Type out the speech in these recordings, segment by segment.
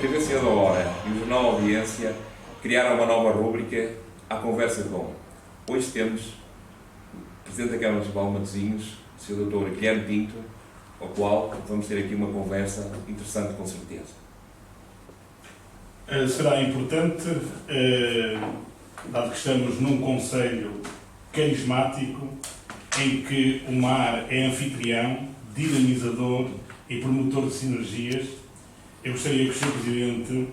TV Senhor da Hora e o Jornal Audiência criaram uma nova rúbrica à conversa com. Hoje temos o Presidente da Câmara Municipal de Matosinhos, o Sr. Dr. Guilherme Pinto, ao qual vamos ter aqui uma conversa interessante, com certeza. Será importante, dado que estamos num concelho carismático, em que o MAR é anfitrião, dinamizador e promotor de sinergias. Eu gostaria que o Sr. Presidente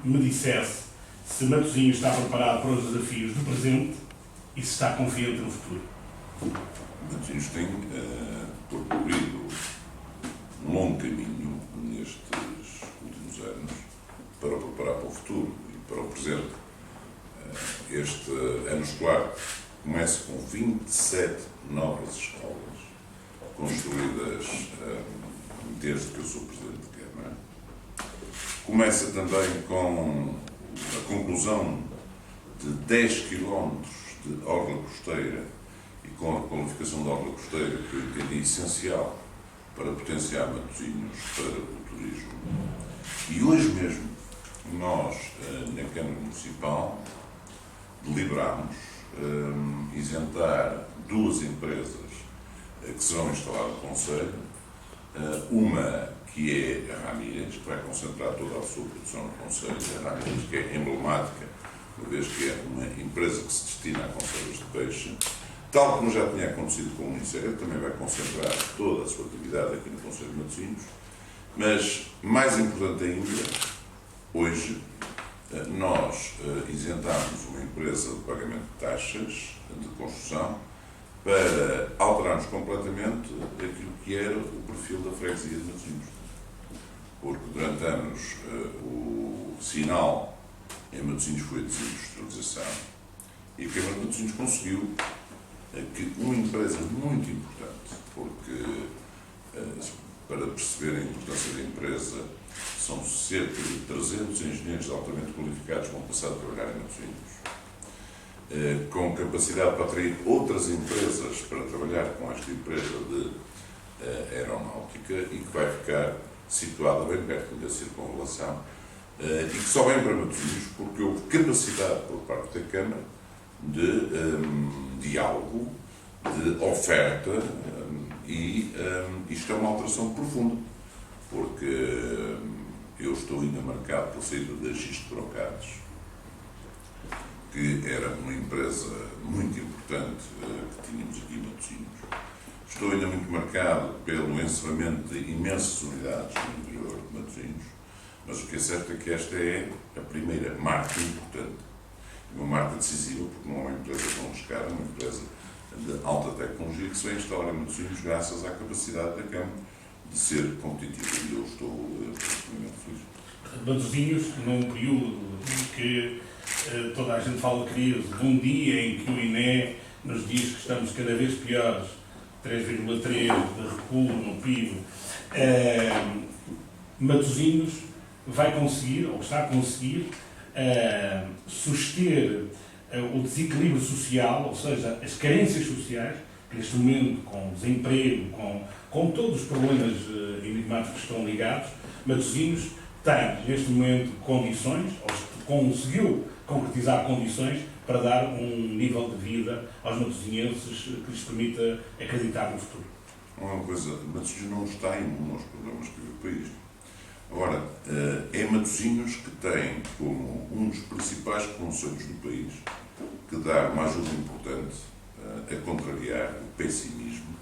me dissesse se Matosinhos está preparado para os desafios do presente e se está confiante no futuro. Matosinhos tem percorrido um longo caminho nestes últimos anos para preparar para o futuro e para o presente. Este ano escolar começa com 27 novas escolas construídas desde que eu sou Presidente de Câmara. Começa também com a conclusão de 10 km de orla costeira e com a qualificação da orla costeira, que eu entendi essencial para potenciar Matosinhos para o turismo. E hoje mesmo nós, na Câmara Municipal, deliberamos isentar duas empresas que se vão instalar no Concelho. Uma que é a Ramírez, que vai concentrar toda a sua produção no Concelho, a Ramírez, que é emblemática, uma vez que é uma empresa que se destina a conservas de peixe, tal como já tinha acontecido com o Ministério, também vai concentrar toda a sua atividade aqui no Concelho de Matosinhos. Mas, mais importante ainda, hoje, nós isentámos uma empresa de pagamento de taxas de construção para alterarmos completamente aquilo que era o perfil da freguesia de Matosinhos. Porque durante anos o sinal em Matosinhos foi a desindustrialização e a Câmara de Matosinhos conseguiu que uma empresa muito importante, porque para perceber a importância da empresa, são cerca de 300 engenheiros altamente qualificados que vão passar a trabalhar em Matosinhos, com capacidade para atrair outras empresas para trabalhar com esta empresa de aeronáutica e que vai ficar situada bem perto da circunvalação e que só vem para Matosinhos porque houve capacidade por parte da Câmara de diálogo, de oferta e isto é uma alteração profunda, porque eu estou ainda marcado pela saída da Gisto Brocados, que era uma empresa muito importante que tínhamos aqui em Matosinhos. Estou ainda muito marcado pelo encerramento de imensas unidades no interior de Matosinhos, mas o que é certo é que esta é a primeira marca importante, uma marca decisiva, porque não é uma empresa tão arriscada, é uma empresa de alta tecnologia que se vai instalar em Matosinhos graças à capacidade da Câmara de ser competitiva, e eu estou extremamente feliz. Matosinhos, num período em que toda a gente fala de crise, de um dia em que o INE nos diz que estamos cada vez piores, 3,3 de recuo no PIB, Matosinhos vai conseguir, ou está a conseguir, suster o desequilíbrio social, ou seja, as carências sociais, que neste momento, com desemprego, com todos os problemas enigmáticos que estão ligados, Matosinhos tem, neste momento, condições, ou conseguiu concretizar condições para dar um nível de vida aos matosinhenses que lhes permita acreditar no futuro. Uma coisa, Matosinhos não está imune aos problemas que vive o país. Agora, é Matosinhos que tem como um dos principais conselhos do país que dá uma ajuda importante a contrariar o pessimismo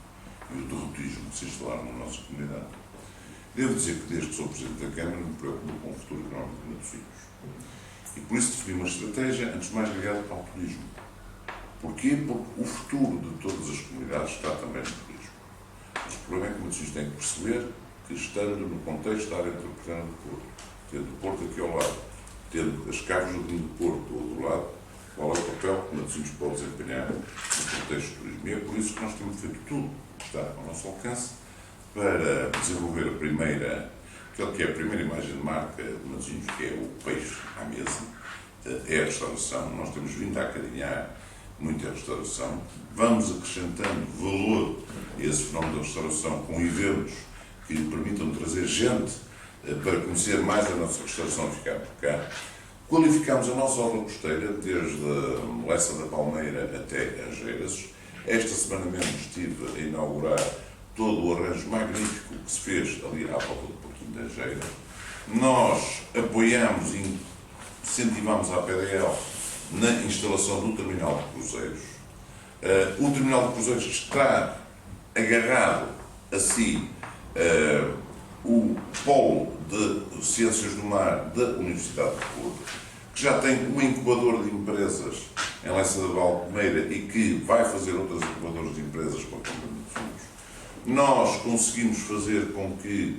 e o derrotismo que se instalaram na nossa comunidade. Devo dizer que desde que sou Presidente da Câmara me preocupo com o futuro económico de Matosinhos. E por isso defini uma estratégia, antes de mais ligada ao turismo. Porquê? Porque o futuro de todas as comunidades está também no turismo. Mas o problema é que Matosinhos tem que perceber que, estando no contexto da área metropolitana do Porto, tendo o Porto aqui ao lado, tendo as Caves do Vinho do Porto do outro lado, qual é o papel que Matosinhos pode desempenhar no contexto do turismo. E é por isso que nós temos feito tudo que está ao nosso alcance para desenvolver aquela que é a primeira imagem de marca de Matosinhos, que é o peixe à mesa, é a restauração. Nós temos vindo a acarinhar muito a restauração. Vamos acrescentando valor a esse fenómeno da restauração com eventos que permitam trazer gente para conhecer mais a nossa restauração, ficar por cá. Qualificámos a nossa obra costeira desde Lessa da Palmeira até Angeiras. Esta semana mesmo estive a inaugurar todo o arranjo magnífico que se fez ali à volta do Porto de Angeiras. Nós apoiámos e incentivámos a PDL na instalação do terminal de cruzeiros. O terminal de cruzeiros está agarrado a si o Polo de Ciências do Mar da Universidade de Porto, que já tem um incubador de empresas em Lessa da Palmeira e que vai fazer outras incubadoras de empresas com a Câmara de Fundos. Nós conseguimos fazer com que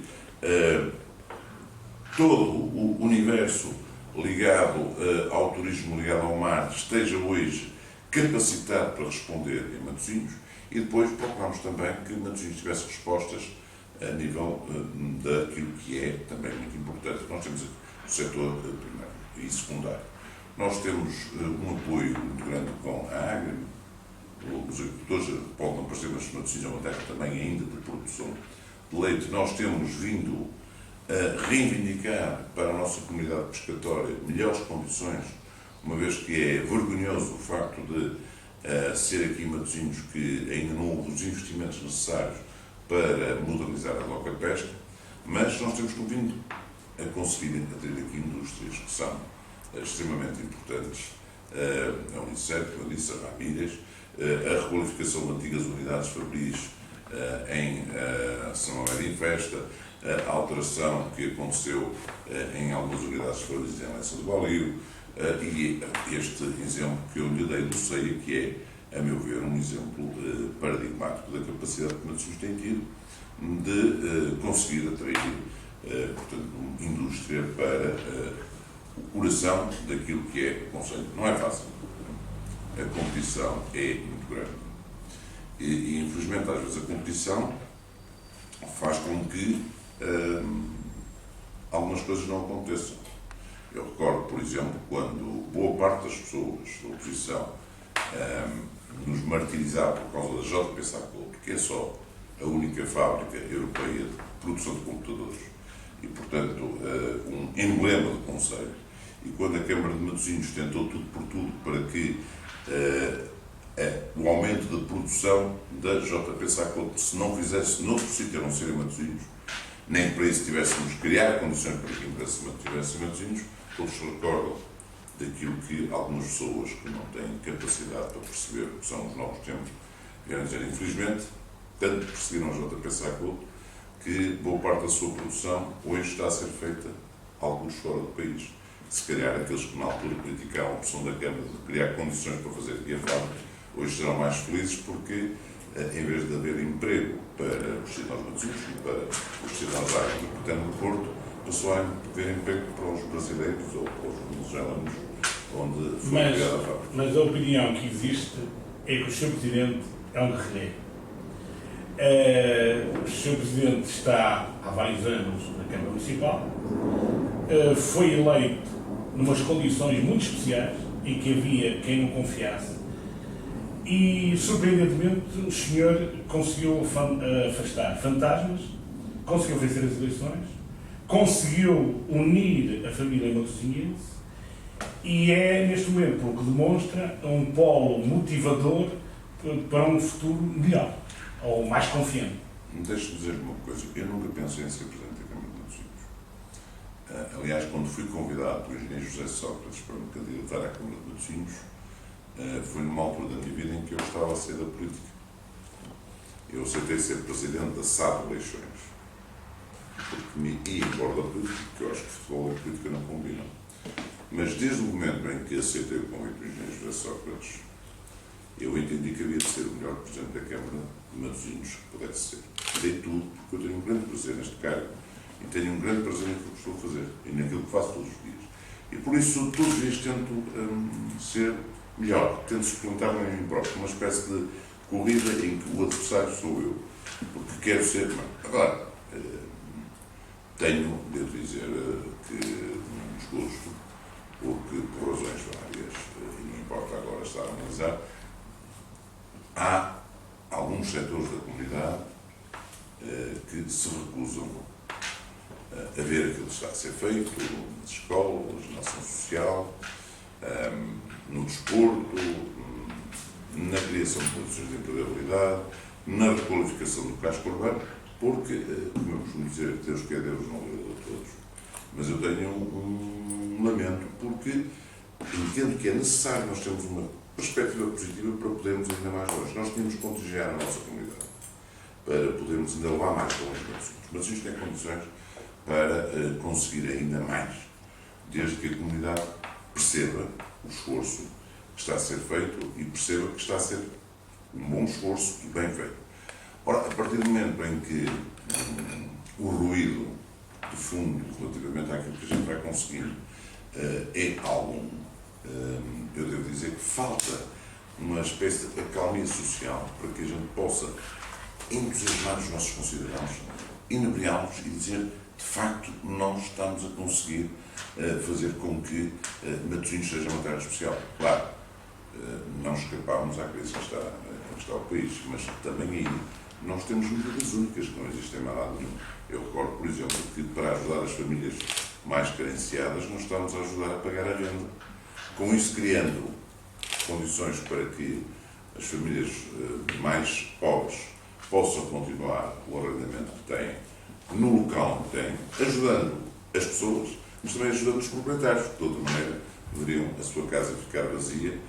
todo o universo ligado ao turismo, ligado ao mar, esteja hoje capacitado para responder em Matosinhos, e depois procuramos também que Matosinhos tivesse respostas a nível daquilo que é também muito importante. Nós temos o setor primário e secundário. Nós temos um apoio muito grande com a Agri. Os agricultores podem não parecer, mas Matosinhos é uma terra também ainda de produção de leite. Nós temos vindo a reivindicar para a nossa comunidade pescatória melhores condições, uma vez que é vergonhoso o facto de ser aqui em Matosinhos que ainda não houve os investimentos necessários para modernizar a loca pesca, mas nós temos vindo a conseguir atrair aqui indústrias que são extremamente importantes, a Unicef, como eu disse, a Ramírez, a requalificação de antigas unidades fabris em São Maria em Festa, a alteração que aconteceu em algumas unidades fabris em Lessa do Balio, e este exemplo que eu lhe dei do CEIA, que é, a meu ver, um exemplo paradigmático da capacidade que Matosinhos tem tido de conseguir atrair, portanto, indústria para o coração daquilo que é o Conselho. Não é fácil. A competição é muito grande. E infelizmente, às vezes, a competição faz com que algumas coisas não aconteçam. Eu recordo, por exemplo, quando boa parte das pessoas da oposição nos martirizava por causa da JP Sacol, que é só a única fábrica europeia de produção de computadores e, portanto, um emblema do Conselho. E quando a Câmara de Matosinhos tentou tudo por tudo para que o aumento da produção da JP Sacol se não fizesse noutro sítio a não ser em Matosinhos, nem para isso tivéssemos criar condições para que a empresa se mantivesse em Matosinhos, todos se recordam daquilo que algumas pessoas que não têm capacidade para perceber o que são os novos tempos vieram dizer. Infelizmente, tanto perseguiram a JP Sacol que boa parte da sua produção hoje está a ser feita alguns fora do país. Se calhar aqueles que na altura criticaram a opção da Câmara de criar condições para fazer aqui a fábrica, hoje serão mais felizes porque, em vez de haver emprego para os cidadãos matosinhos e para os cidadãos da área metropolitana do Porto, passou a haver emprego para os brasileiros ou para os venezuelanos, onde foi criada a fábrica. Mas a opinião que existe é que o Sr. Presidente é um guerreiro. O Sr. Presidente está há vários anos na Câmara Municipal, foi eleito numas condições muito especiais, em que havia quem não confiasse, e, surpreendentemente, o senhor conseguiu afastar fantasmas, conseguiu vencer as eleições, conseguiu unir a família matosinhense e é, neste momento, pelo que demonstra, um polo motivador para um futuro melhor, ou mais confiante. Deixe-me dizer uma coisa, eu nunca pensei em ser Presidente da Câmara de Matosinhos. Aliás, quando fui convidado pelo engenheiro José Sócrates para me candidatar à Câmara de Matosinhos, foi numa altura da minha vida em que eu estava a sair da política. Eu aceitei ser Presidente da SAD Eleições, porque me ia embora da política, porque eu acho que futebol e política não combinam. Mas desde o momento em que aceitei o convite do engenheiro José Sócrates, eu entendi que havia de ser o melhor Presidente da Câmara de Matosinhos que pudesse ser. Dei tudo, porque eu tenho um grande prazer neste cargo e tenho um grande prazer naquilo que estou a fazer e naquilo que faço todos os dias. E por isso, todos os dias tento ser melhor, tento suplantar-me a mim próprio, uma espécie de corrida em que o adversário sou eu, porque quero ser. Agora, tenho, devo dizer, que um desgosto, porque por razões várias, e não importa agora estar a analisar, há alguns setores da comunidade que se recusam a ver aquilo que está a ser feito nas escolas, na ação social, no desporto, na criação de condições de empregabilidade, na requalificação do casco urbano, porque, como eu costumo dizer, Deus que é Deus, não é a todos. Mas eu tenho um lamento, porque entendo que é necessário nós termos uma perspectiva positiva para podermos ir ainda mais longe. Nós tínhamos que contagiar a nossa comunidade, para podermos ainda levar mais longe no assunto. Mas isto tem condições para conseguir ainda mais, desde que a comunidade perceba o esforço que está a ser feito e perceba que está a ser um bom esforço e bem feito. Ora, a partir do momento em que o ruído de fundo relativamente àquilo que a gente vai conseguindo é algum, eu devo dizer que falta uma espécie de acalmia social para que a gente possa entusiasmar os nossos concidadãos, inebriá-los e dizer, de facto, nós estamos a conseguir fazer com que Matosinhos seja uma terra especial. Claro, não escapámos à crise que está o país, mas também aí nós temos medidas únicas que não existem mais lado nenhum. Eu recordo, por exemplo, que para ajudar as famílias mais carenciadas, nós estamos a ajudar a pagar a renda. Com isso, criando condições para que as famílias mais pobres possam continuar o arrendamento que têm, no local que têm, ajudando as pessoas, mas também ajudando os proprietários, que de outra maneira deveriam a sua casa ficar vazia,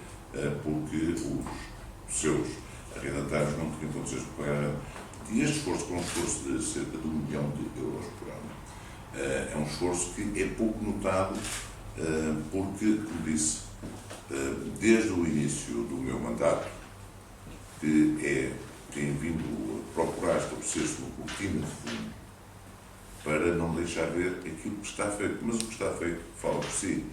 porque os seus arrendatários não tinham condições de pagar a renda. E este esforço, com um esforço de cerca de 1 milhão de euros por ano, é um esforço que é pouco notado, porque, como disse, desde o início do meu mandato, que tem vindo a procurar estabelecer-se uma cortina de fundo para não deixar ver aquilo que está feito. Mas o que está feito fala por si.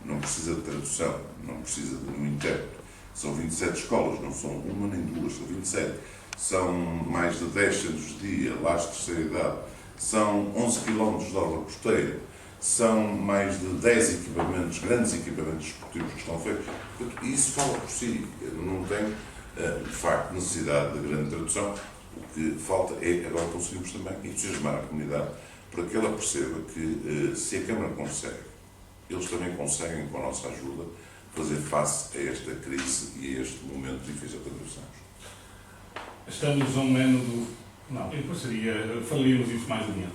Não precisa de tradução, não precisa de nenhum intérprete. São 27 escolas, não são uma nem duas, são 27. São mais de 10 centros de dia, lares de terceira idade. São 11 km de orla costeira. São mais de 10 equipamentos, grandes equipamentos esportivos que estão feitos. Portanto, isso fala por si. Não tem, de facto, necessidade de grande tradução. O que falta é, agora conseguimos também entusiasmar a comunidade para que ela perceba que, se a Câmara consegue, eles também conseguem, com a nossa ajuda, fazer face a esta crise e a este momento difícil que atravessamos. Estamos a um ano do... Não, depois falaríamos isso mais adiante.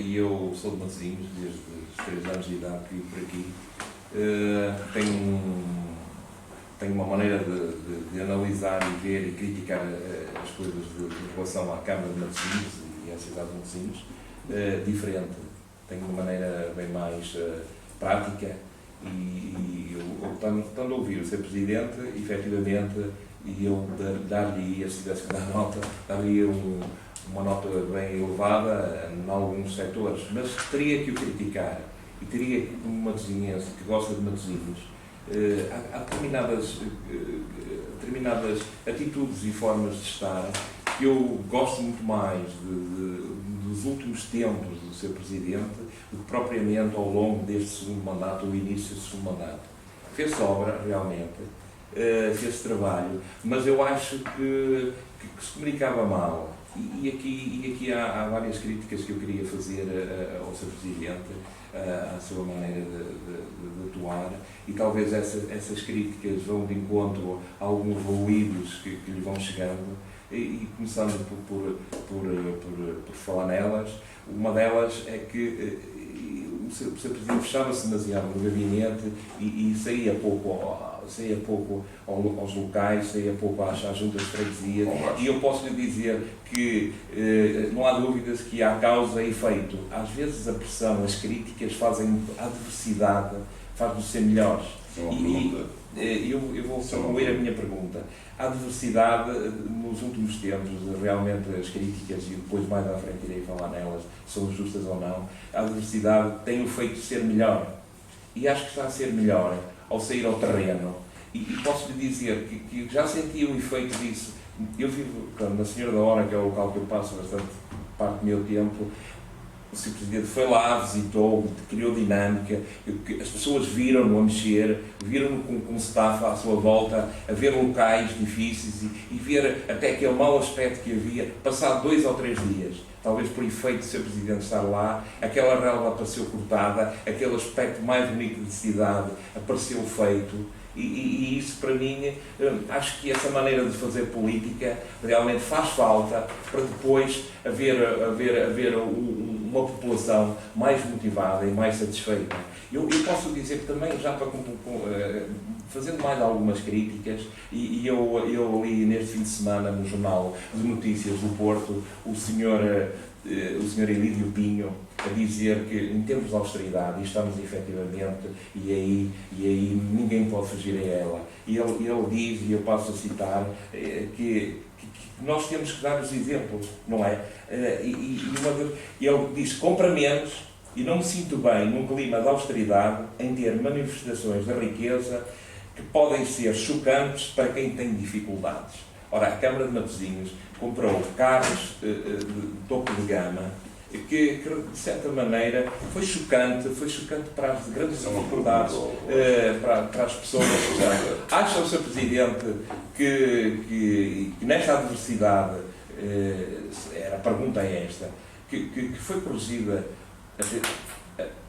E eu sou de Matosinhos, desde os 3 anos de idade que vivo por aqui. Tenho uma maneira de analisar e ver e criticar as coisas de relação à Câmara de Matosinhos e à cidade de Matosinhos diferente. Tenho uma maneira bem mais prática e eu estando a ouvir o Sr. Presidente, efetivamente, e eu dar-lhe, se tivesse que dar nota, dar-lhe uma nota bem elevada em alguns setores, mas teria que o criticar e teria que, como matosinhense que gosta de Matosinhos, há determinadas atitudes e formas de estar que eu gosto muito mais dos últimos tempos do Sr. Presidente do que propriamente ao longo deste segundo mandato, ou início do segundo mandato. Fez obra, realmente, fez trabalho, mas eu acho que se comunicava mal. E aqui há várias críticas que eu queria fazer ao Sr. Presidente, à sua maneira de atuar, e talvez essas críticas vão de encontro a alguns ruídos que lhe vão chegando, e começando por falar nelas. Uma delas é que o Sr. Presidente fechava-se demasiado no gabinete e saía pouco aos locais, saía pouco às juntas de freguesia, e eu posso lhe dizer que não há dúvidas que há causa e efeito. Às vezes a pressão, as críticas fazem a adversidade, faz-nos ser melhores. Eu vou concluir a minha pergunta. A adversidade, nos últimos tempos, realmente as críticas, e depois mais à frente irei falar nelas, são justas ou não, a adversidade tem o feito de ser melhor. E acho que está a ser melhor ao sair ao terreno. E posso lhe dizer que já senti o efeito disso. Eu vivo na Senhora da Hora, que é o local que eu passo bastante parte do meu tempo. o Sr. Presidente foi lá, visitou, criou dinâmica, as pessoas viram-no a mexer, viram-no com staff à sua volta, a ver locais difíceis e ver até aquele mau aspecto que havia, passado 2 ou 3 dias. Talvez por efeito do Sr. Presidente estar lá, aquela relva apareceu cortada, aquele aspecto mais bonito de cidade apareceu feito. E isso, para mim, acho que essa maneira de fazer política realmente faz falta para depois haver uma população mais motivada e mais satisfeita. Eu posso dizer que também, já para fazendo mais algumas críticas, e eu li neste fim de semana no Jornal de Notícias do Porto o senhor Elídio Pinho a dizer que em tempos de austeridade, e estamos efetivamente, e aí ninguém pode fugir a ela, e ele diz, e eu passo a citar, que nós temos que dar os exemplos, não é? Ele diz: compra menos, e não me sinto bem num clima de austeridade em ter manifestações da riqueza que podem ser chocantes para quem tem dificuldades. Ora, a Câmara de Matosinhos comprou carros de topo de gama que, de certa maneira, foi chocante para as grandes dificuldades, para as pessoas. Acha o Sr. Presidente que nesta adversidade, a pergunta é esta, que foi corrigida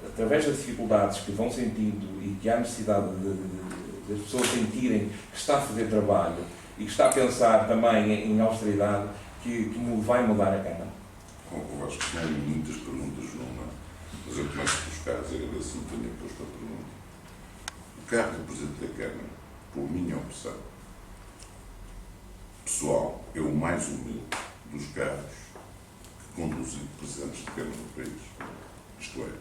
através das dificuldades que vão sentindo e que há necessidade das pessoas sentirem que está a fazer trabalho e que está a pensar também em austeridade, que vai mudar a Câmara? Eu acho que tem muitas perguntas numa, mas eu começo por buscar, agradeço me tenha posto a pergunta. O cargo do Presidente da Câmara, por minha opção pessoal, é o mais humilde dos cargos que conduzem presidentes de Câmara do país. Isto é,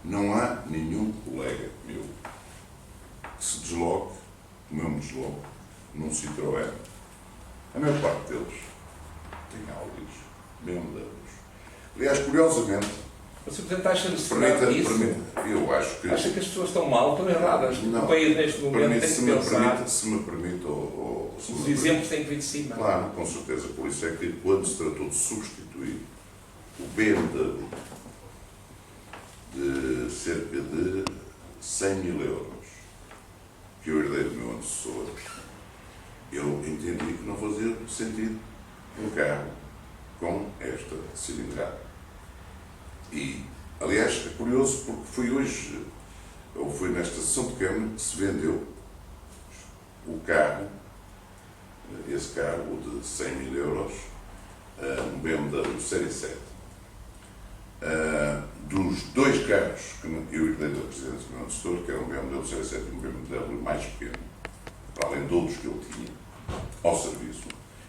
não há nenhum colega meu que se desloque, como eu me desloco, num Citroën. A maior parte deles tem Audis, BMWs. Aliás, curiosamente, O Sr. Presidente acha necessidade disso? Eu acho que... Acha que as pessoas estão mal, estão erradas? Não. O país, neste momento, tem que pensar. Se me permite, Os exemplos têm que vir de cima. Claro, com certeza. Por isso é que, quando se tratou de substituir o BMW de cerca de 100 mil euros que eu herdei do meu antecessor, eu entendi que não fazia sentido um carro com esta cilindrada. E, aliás, é curioso porque foi hoje, ou foi nesta sessão de Câmara, que se vendeu o carro, esse carro de 100 mil euros, um BMW Série 7. Dos 2 carros que eu herdei da presidência do meu antecessor, que era um BMW Série 7 e um BMW mais pequeno, para além de outros que ele tinha ao serviço,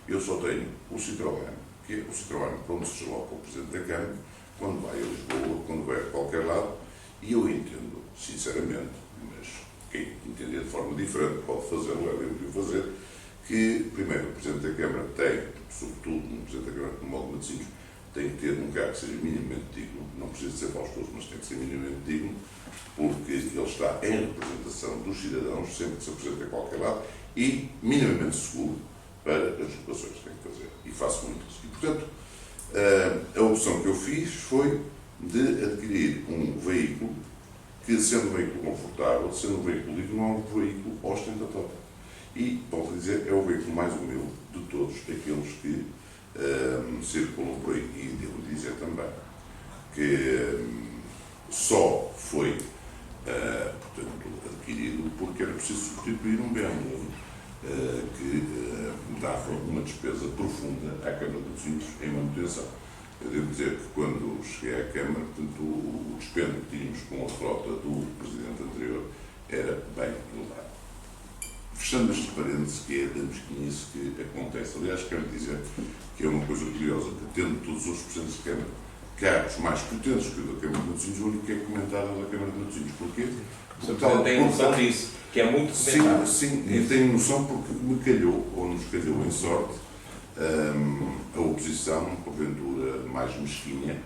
eu só tenho o Citroën, que é o Citroën para onde se desloca o Presidente da Câmara, quando vai a Lisboa, quando vai a qualquer lado, e eu entendo, sinceramente, mas quem entender de forma diferente pode fazê-lo, é livre de fazer, que, primeiro, o Presidente da Câmara tem, sobretudo no Presidente da Câmara, como Aldo Matosinhos, tem que ter um carro que seja minimamente digno, não precisa ser faustoso, mas tem que ser minimamente digno, porque ele está em representação dos cidadãos, sempre que se apresenta a qualquer lado, e minimamente seguro para as ocupações que tem que fazer. E faço muito isso. E, portanto, a opção que eu fiz foi de adquirir um veículo que, sendo um veículo confortável, sendo um veículo digno, não é um veículo ostentatório. E, posso dizer, é o veículo mais humilde de todos aqueles que circulam por aí. E devo dizer também que só foi portanto, adquirido porque era preciso substituir um BMW que dava uma despesa profunda à Câmara de Matosinhos em manutenção. Eu devo dizer que quando cheguei à Câmara, portanto, o dispêndio que tínhamos com a frota do Presidente anterior era bem elevado. Fechando este parênteses, que é da mesquinice que acontece. Aliás, quero dizer que é uma coisa curiosa, que tendo todos os Presidentes de Câmara cargos mais potentes que o da Câmara de Matosinhos, o único que é comentado é da Câmara de Matosinhos. Porquê? O Sr. Presidente tem noção disso, que é muito comentado. Sim, e tenho noção porque me calhou, ou nos calhou em sorte, a oposição, porventura, mais mesquinha,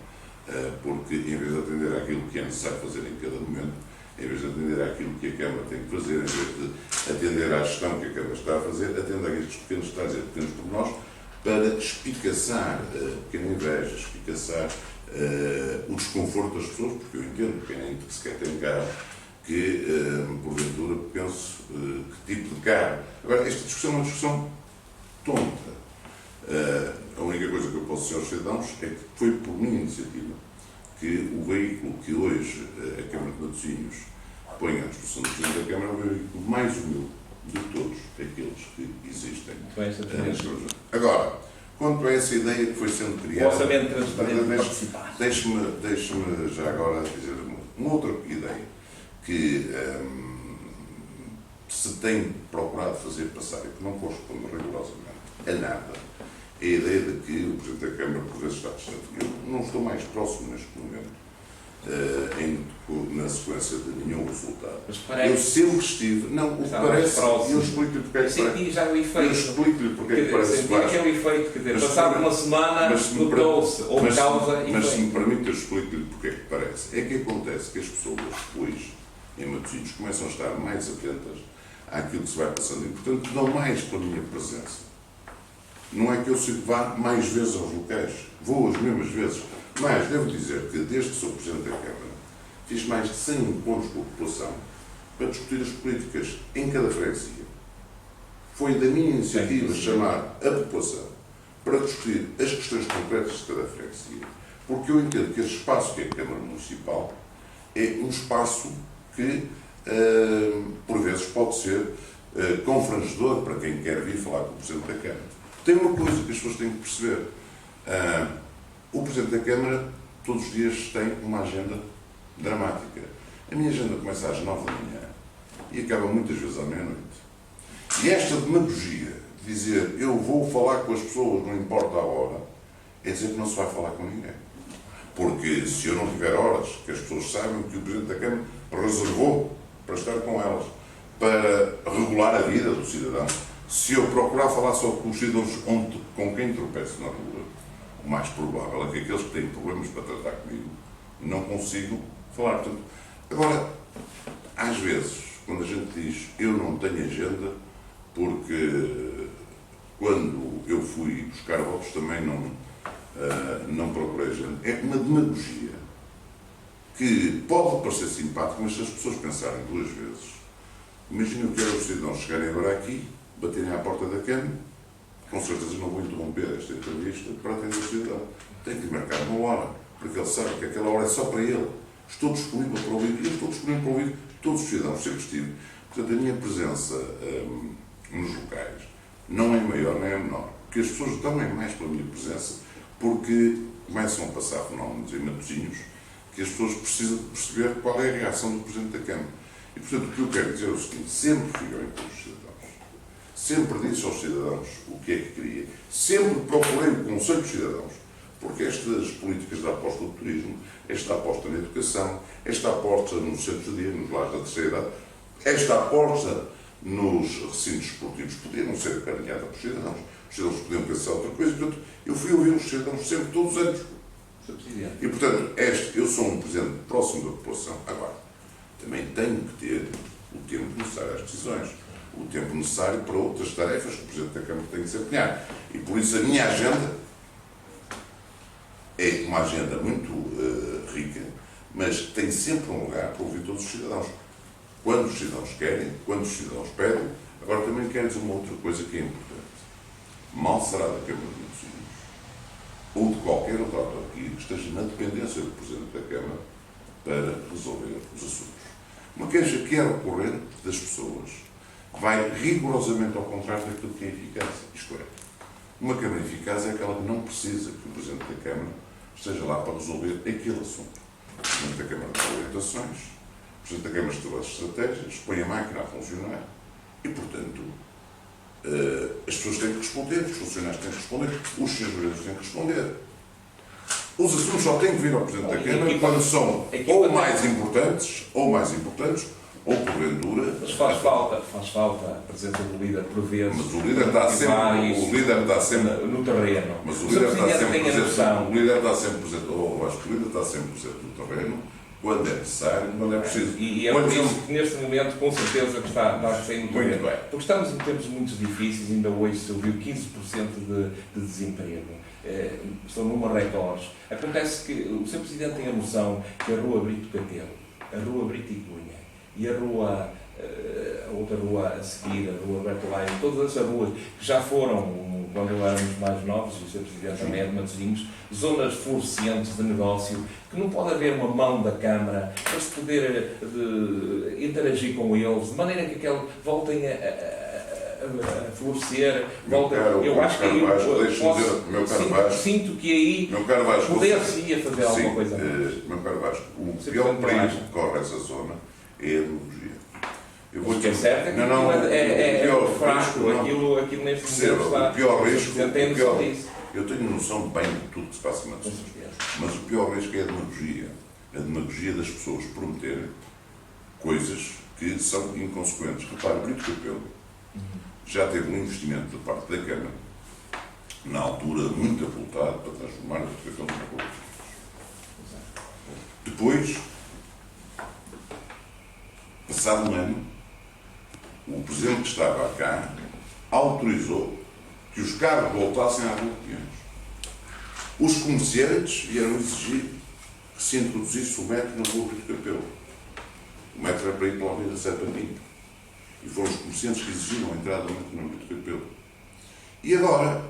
porque em vez de atender àquilo que é necessário fazer em cada momento, em vez de atender àquilo que a Câmara tem que fazer, em vez de atender à gestão que a Câmara está a fazer, atende a estes pequenos detalhes e pequenos pormenores para espicaçar, pequena inveja, espicaçar o desconforto das pessoas, porque eu entendo quem nem sequer tem carro, que porventura penso que tipo de carro. Agora, esta discussão é uma discussão tonta. A única coisa que eu posso dizer aos cidadãos é que foi por minha iniciativa que o veículo que hoje a Câmara de Matosinhos põe à disposição do Presidente da Câmara é o veículo mais humilde de todos aqueles que existem. Agora, quanto a essa ideia que foi sendo criada, deixe-me já agora dizer uma outra ideia que se tem procurado fazer passar e que não corresponde rigorosamente a nada, é a ideia de que o Presidente da Câmara por vezes está distante. Eu não estou mais próximo neste momento na sequência de nenhum resultado. Eu sempre estive, não, o que parece, e eu explico-lhe porque é que parece. Já o efeito. Eu explico-lhe porque é que parece baixo. Aquele efeito, quer dizer, passado uma semana, mudou-se, houve causa e mas se me permite, eu explico-lhe porque é que parece. É que acontece que as pessoas depois, em Matosinhos, começam a estar mais atentas àquilo que se vai passando e, portanto, dão mais pela minha presença. Não é que eu vá mais vezes aos locais, vou as mesmas vezes, mas devo dizer que desde que sou Presidente da Câmara fiz mais de 100 encontros com a população para discutir as políticas em cada freguesia. Foi da minha iniciativa chamar a população para discutir as questões concretas de cada freguesia, porque eu entendo que esse espaço que é a Câmara Municipal é um espaço que, por vezes, pode ser confrangedor para quem quer vir falar com o Presidente da Câmara. Tem uma coisa que as pessoas têm que perceber. O Presidente da Câmara, todos os dias, tem uma agenda dramática. A minha agenda começa às 9 da manhã e acaba muitas vezes à meia-noite. E esta demagogia de dizer eu vou falar com as pessoas, não importa a hora, é dizer que não se vai falar com ninguém. Porque se eu não tiver horas, que as pessoas saibam que o Presidente da Câmara reservou para estar com elas, para regular a vida do cidadão, se eu procurar falar só com os cidadãos com quem tropeço na rua, o mais provável é que aqueles que têm problemas para tratar comigo não consigo falar. Portanto, agora, às vezes, quando a gente diz eu não tenho agenda, porque quando eu fui buscar votos também não procurei agenda, é uma demagogia que pode parecer simpática, mas se as pessoas pensarem duas vezes, imaginem o que era os cidadãos chegarem agora aqui, baterem à porta da Câmara, com certeza não vou interromper esta entrevista para atender o cidadão. Tem que marcar uma hora, porque ele sabe que aquela hora é só para ele. Estou disponível para ouvir, e eu estou disponível para ouvir todos os cidadãos, sempre estive. Portanto, a minha presença nos locais não é maior nem é menor, porque as pessoas dão mais pela minha presença, porque começam a passar fenómenos em Matosinhos que as pessoas precisam de perceber qual é a reação do Presidente da Câmara. E, portanto, o que eu quero dizer é o seguinte: sempre fui ao encontro dos cidadãos. Sempre disse aos cidadãos o que é que queria. Sempre procurei o conselho dos cidadãos. Porque estas políticas da aposta do turismo, esta aposta na educação, esta aposta nos centros de dia, nos lares da terceira idade, esta aposta nos recintos esportivos podia não ser acarinhada pelos cidadãos. Os cidadãos podiam pensar outra coisa. Portanto, eu fui ouvir os cidadãos sempre, todos os anos. E, portanto, eu sou um Presidente próximo da população. Agora, também tenho que ter o tempo necessário às decisões. O tempo necessário para outras tarefas que o Presidente da Câmara tem que desempenhar. E por isso a minha agenda é uma agenda muito rica, mas tem sempre um lugar para ouvir todos os cidadãos. Quando os cidadãos querem, quando os cidadãos pedem. Agora também quero dizer uma outra coisa que é importante. Mal será da Câmara de Matosinhos ou de qualquer outra autarquia que esteja na dependência do Presidente da Câmara para resolver os assuntos. Uma queixa que é recorrente das pessoas vai rigorosamente ao contrário daquilo que é eficaz. Isto é, uma Câmara eficaz é aquela que não precisa que o Presidente da Câmara esteja lá para resolver aquele assunto. O Presidente da Câmara dá orientações, o Presidente da Câmara estabelece estratégias, põe a máquina a funcionar e, portanto, as pessoas têm que responder, os funcionários têm que responder, os senhores têm que responder. Os assuntos só têm que vir ao Presidente da Câmara quando são ou mais importantes, ou porventura. Mas faz falta a presença do líder por vezes. Mas o líder está sempre no terreno. Mas o líder está sempre presente. O líder está sempre presente. O líder está sempre presente no terreno, quando é necessário, quando é preciso. E é por isso que neste momento, com certeza, que está a sair no terreno. Muito bem. Porque estamos em tempos muito difíceis, ainda hoje se ouviu 15% de desemprego. estão numa recordes. Acontece que o Sr. Presidente tem a noção que a Rua Brito Catelo, a Rua Brito e Cunha e a Rua, a outra rua a seguir, a Rua Bertolai, todas essas ruas que já foram, quando éramos mais novos, e o Sr. Presidente também é de Matosinhos, zonas florescentes de negócio, que não pode haver uma mão da Câmara para se poder interagir com eles, de maneira que aqueles voltem a florescer, voltem. Eu acho que aí sinto que aí poder-se-ia fazer alguma coisa mais. Meu caro Vasco, o pior perigo que corre essa zona é a demagogia. O que é certo é que é fraco, aquilo neste momento está... O pior risco, tem noção disso. eu tenho noção bem de tudo que se passa em Matosinhos, mas o pior risco é a demagogia das pessoas prometerem coisas que são inconsequentes. Repare, o Brito Catelo já teve um investimento da parte da Câmara, na altura muito avultado, para transformar o Brito Catelo numa rua. Depois, passado um ano, o Presidente que estava cá autorizou que os carros voltassem à Rua de Peões. Os comerciantes vieram exigir que se introduzisse o metro na Rua Brito Catelo. O metro era para ir pela Avenida Serpentina. E foram os comerciantes que exigiram a entrada do metro na Brito Catelo. E agora,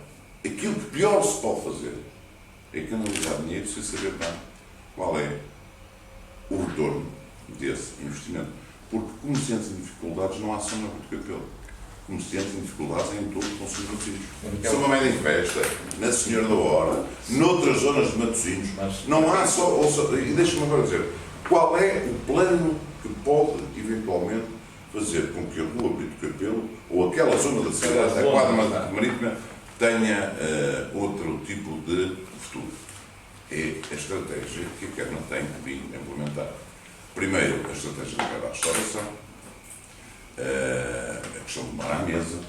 aquilo que pior se pode fazer é canalizar dinheiro sem saber bem qual é o retorno desse investimento. Porque comerciantes em dificuldades não há só na Brito Catelo. Comerciantes em dificuldades em todo o Conselho de Matosinhos. São uma média em festa, na Senhora da Hora, noutras zonas de Matosinhos. Não há só... E deixa-me agora dizer, qual é o plano que pode, eventualmente, fazer com que a Rua Brito Catelo, ou aquela zona da cidade, a quadra marítima, tenha outro tipo de futuro? É a estratégia que a Câmara tem que vir implementar. Primeiro, a estratégia ligada à restauração, a questão de tomar à mesa.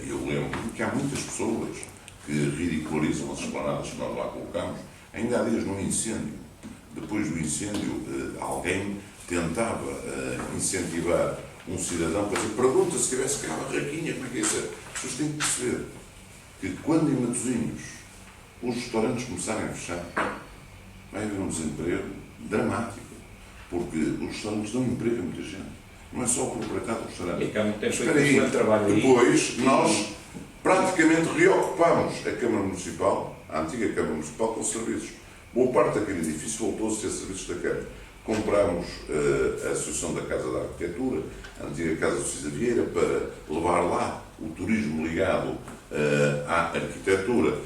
Eu lembro que há muitas pessoas que ridicularizam as esplanadas que nós lá colocamos. Ainda há dias, num incêndio, depois do incêndio, alguém tentava incentivar um cidadão para dizer: pergunta se tivesse cá uma barraquinha, como é que é isso? As pessoas têm que perceber que quando em Matosinhos os restaurantes começarem a fechar, vai haver um desemprego dramático. Porque os restaurantes dão emprego a muita gente. Não é só o proprietário do restaurante. Espera aí, depois nós praticamente reocupámos a Câmara Municipal, a antiga Câmara Municipal, com serviços. Boa parte daquele edifício voltou-se a ter serviços da Câmara. Comprámos a Associação da Casa da Arquitetura, a antiga Casa de Cisa Vieira, para levar lá o turismo ligado à arquitetura.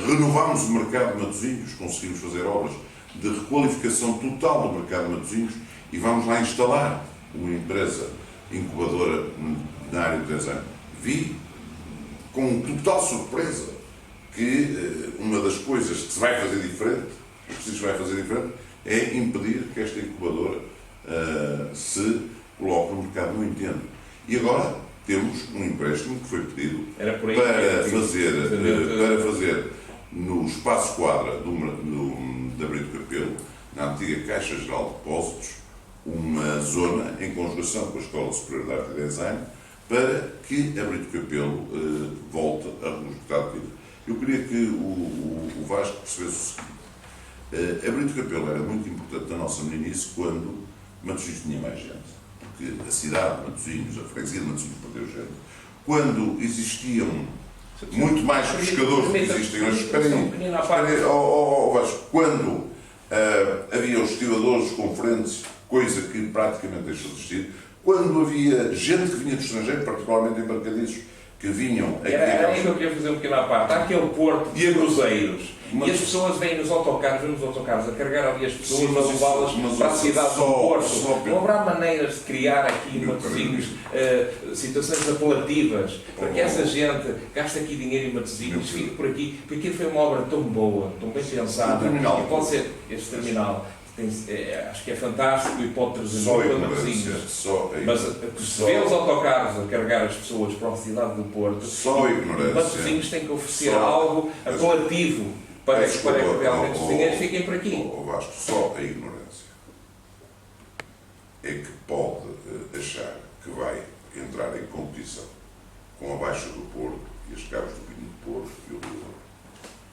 Renovámos o mercado de Matosinhos, conseguimos fazer obras de requalificação total do mercado de Matosinhos e vamos lá instalar uma empresa incubadora na área de design. Vi com total surpresa que uma das coisas que se vai fazer diferente, que se vai fazer diferente, é impedir que esta incubadora se coloque no mercado. Não entendo. E agora temos um empréstimo que foi pedido para fazer no espaço quadra da Brito Catelo, na antiga Caixa Geral de Depósitos, uma zona em conjugação com a Escola Superior de Arte e Design, para que a Brito Catelo volte a recuperar a vida. Eu queria que o Vasco percebesse o seguinte: a Brito Catelo era muito importante na nossa meninice quando Matosinhos tinha mais gente. Porque a cidade de Matosinhos, a freguesia de Matosinhos perdeu gente. Quando existiam muito mais pescadores do que existem hoje. Espera aí, Vasco, quando havia os estivadores, os conferentes, coisa que praticamente deixou de existir, quando havia gente que vinha do estrangeiro, particularmente embarcadistas, que vinham aqui... Era aí que eu queria fazer um pequeno à parte. Há aquele porto de cruzeiros. E as pessoas vêm nos autocarros, vêm nos autocarros a carregar ali as pessoas, a levá-las para a cidade do Porto. Não haverá maneiras de criar aqui em Matosinhos situações apelativas para que essa gente gaste aqui dinheiro em Matosinhos, fique por aqui, porque aquilo foi uma obra tão boa, tão bem pensada, e pode ser este terminal. Acho que é fantástico e pode trazer muito a Matosinhos. Mas se vê os autocarros a carregar as pessoas para a cidade do Porto, Matosinhos tem que oferecer algo apelativo para que realmente os dinheiros fiquem por aqui. Vasco, só a ignorância é que pode achar que vai entrar em competição com a Baixa do Porto e as Cabos do Vinho do Porto e o Rio.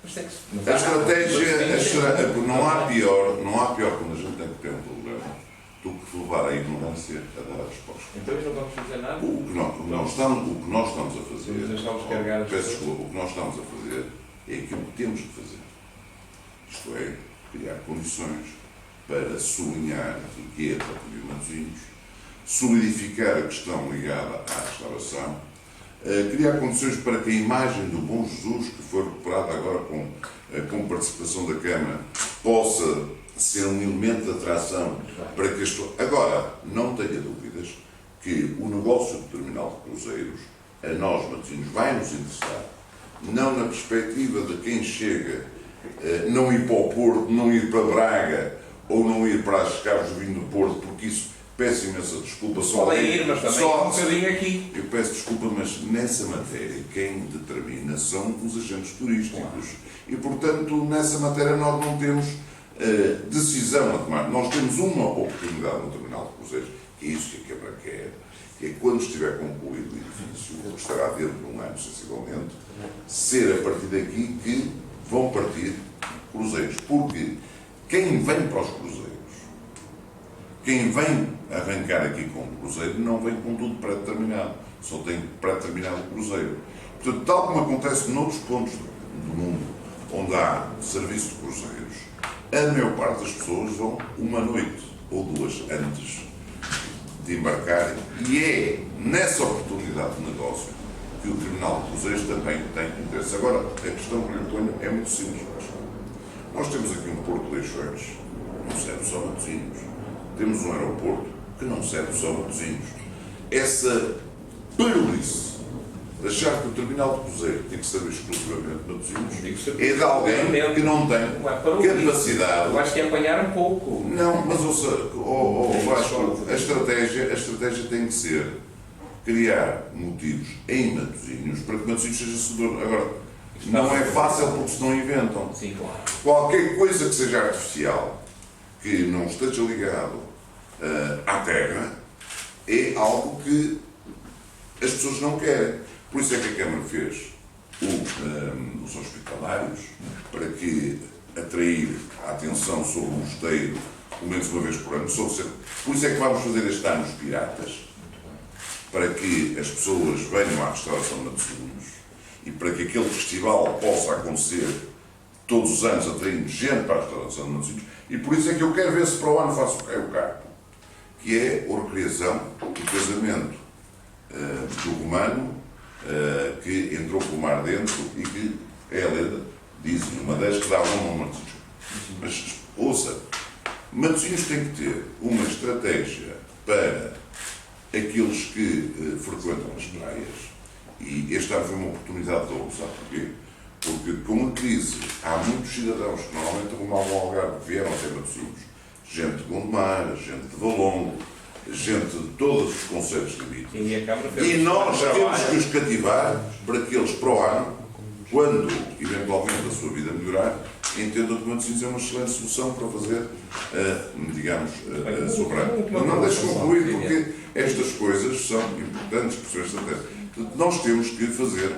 A estratégia, não há pior quando a gente tem que ter um problema do que levar a ignorância a dar a resposta. Então não vamos fazer nada? O que nós estamos a fazer, peço desculpa, o que nós estamos a fazer é aquilo que temos que fazer. Isto é, criar condições para sublinhar a riqueza de Matosinhos, solidificar a questão ligada à restauração, criar condições para que a imagem do Bom Jesus, que foi recuperada agora com participação da Câmara, possa ser um elemento de atração para que as pessoas... Agora, não tenha dúvidas que o negócio do terminal de cruzeiros, a nós, Matosinhos, vai nos interessar, não na perspectiva de quem chega, não ir para o Porto, não ir para Braga, ou não ir para as Cabos do Vinho do Porto, porque isso, peço imensa desculpa, só ir, mas também um bocadinho aqui. Eu peço desculpa, mas nessa matéria quem determina são os agentes turísticos. E, portanto, nessa matéria nós não temos decisão a tomar. Nós temos uma oportunidade no terminal de cruzeiros, que é isso que a Câmara quer, que é quando estiver concluído o edifício, que estará dentro de um ano, sensivelmente, ser a partir daqui que vão partir cruzeiros. Porque quem vem para os cruzeiros, quem vem arrancar aqui com o cruzeiro, não vem com tudo pré-determinado. Só tem pré-determinado o cruzeiro. Portanto, tal como acontece noutros pontos do mundo, onde há serviço de cruzeiros, a maior parte das pessoas vão uma noite ou duas antes de embarcarem. E é nessa oportunidade de negócio que o terminal de cruzeiros também tem interesse. Agora, a questão que lhe ponho é muito simples. Nós temos aqui um porto de Leixões, não serve só Matosinhos. Temos um aeroporto que não serve só Matosinhos. Essa parolice de achar que o terminal de cruzeiro tem que servir exclusivamente Matosinhos é de alguém que não tem capacidade. Eu acho que é apanhar um pouco. Não, mas Vasco, a estratégia tem que ser criar motivos em Matosinhos para que Matosinhos seja seguidor. Agora, não é fácil porque se não inventam. Sim, claro. Qualquer coisa que seja artificial, que não esteja ligado à terra, é algo que as pessoas não querem. Por isso é que a Câmara fez os hospitalários, para que atrair a atenção sobre o mosteiro, pelo menos uma vez por ano. Por isso é que vamos fazer este ano os piratas, para que as pessoas venham à restauração de Matosinhos e para que aquele festival possa acontecer todos os anos, atraindo gente para a restauração de Matosinhos. E por isso é que eu quero ver se para o ano faço o cargo, que é a recriação do casamento do romano, que entrou pelo mar dentro e que é a lenda, dizem, uma das que dá o nome a Matosinhos. Mas, ouça, Matosinhos tem que ter uma estratégia para aqueles que frequentam as praias, e este ano foi uma oportunidade de ouro, sabe porquê? Porque com a crise há muitos cidadãos que normalmente rumavam ao Algarve, vieram até Matosinhos, gente de Gondomar, gente de Valongo, gente de todos os concelhos que habitam. E nós temos que os cativar para que eles, para o ano, quando eventualmente a sua vida melhorar, entendam que Matosinhos é uma excelente solução para fazer, digamos, sobrar. Não deixe concluir, porque estas coisas são importantes por sua estratégia. Nós temos que fazer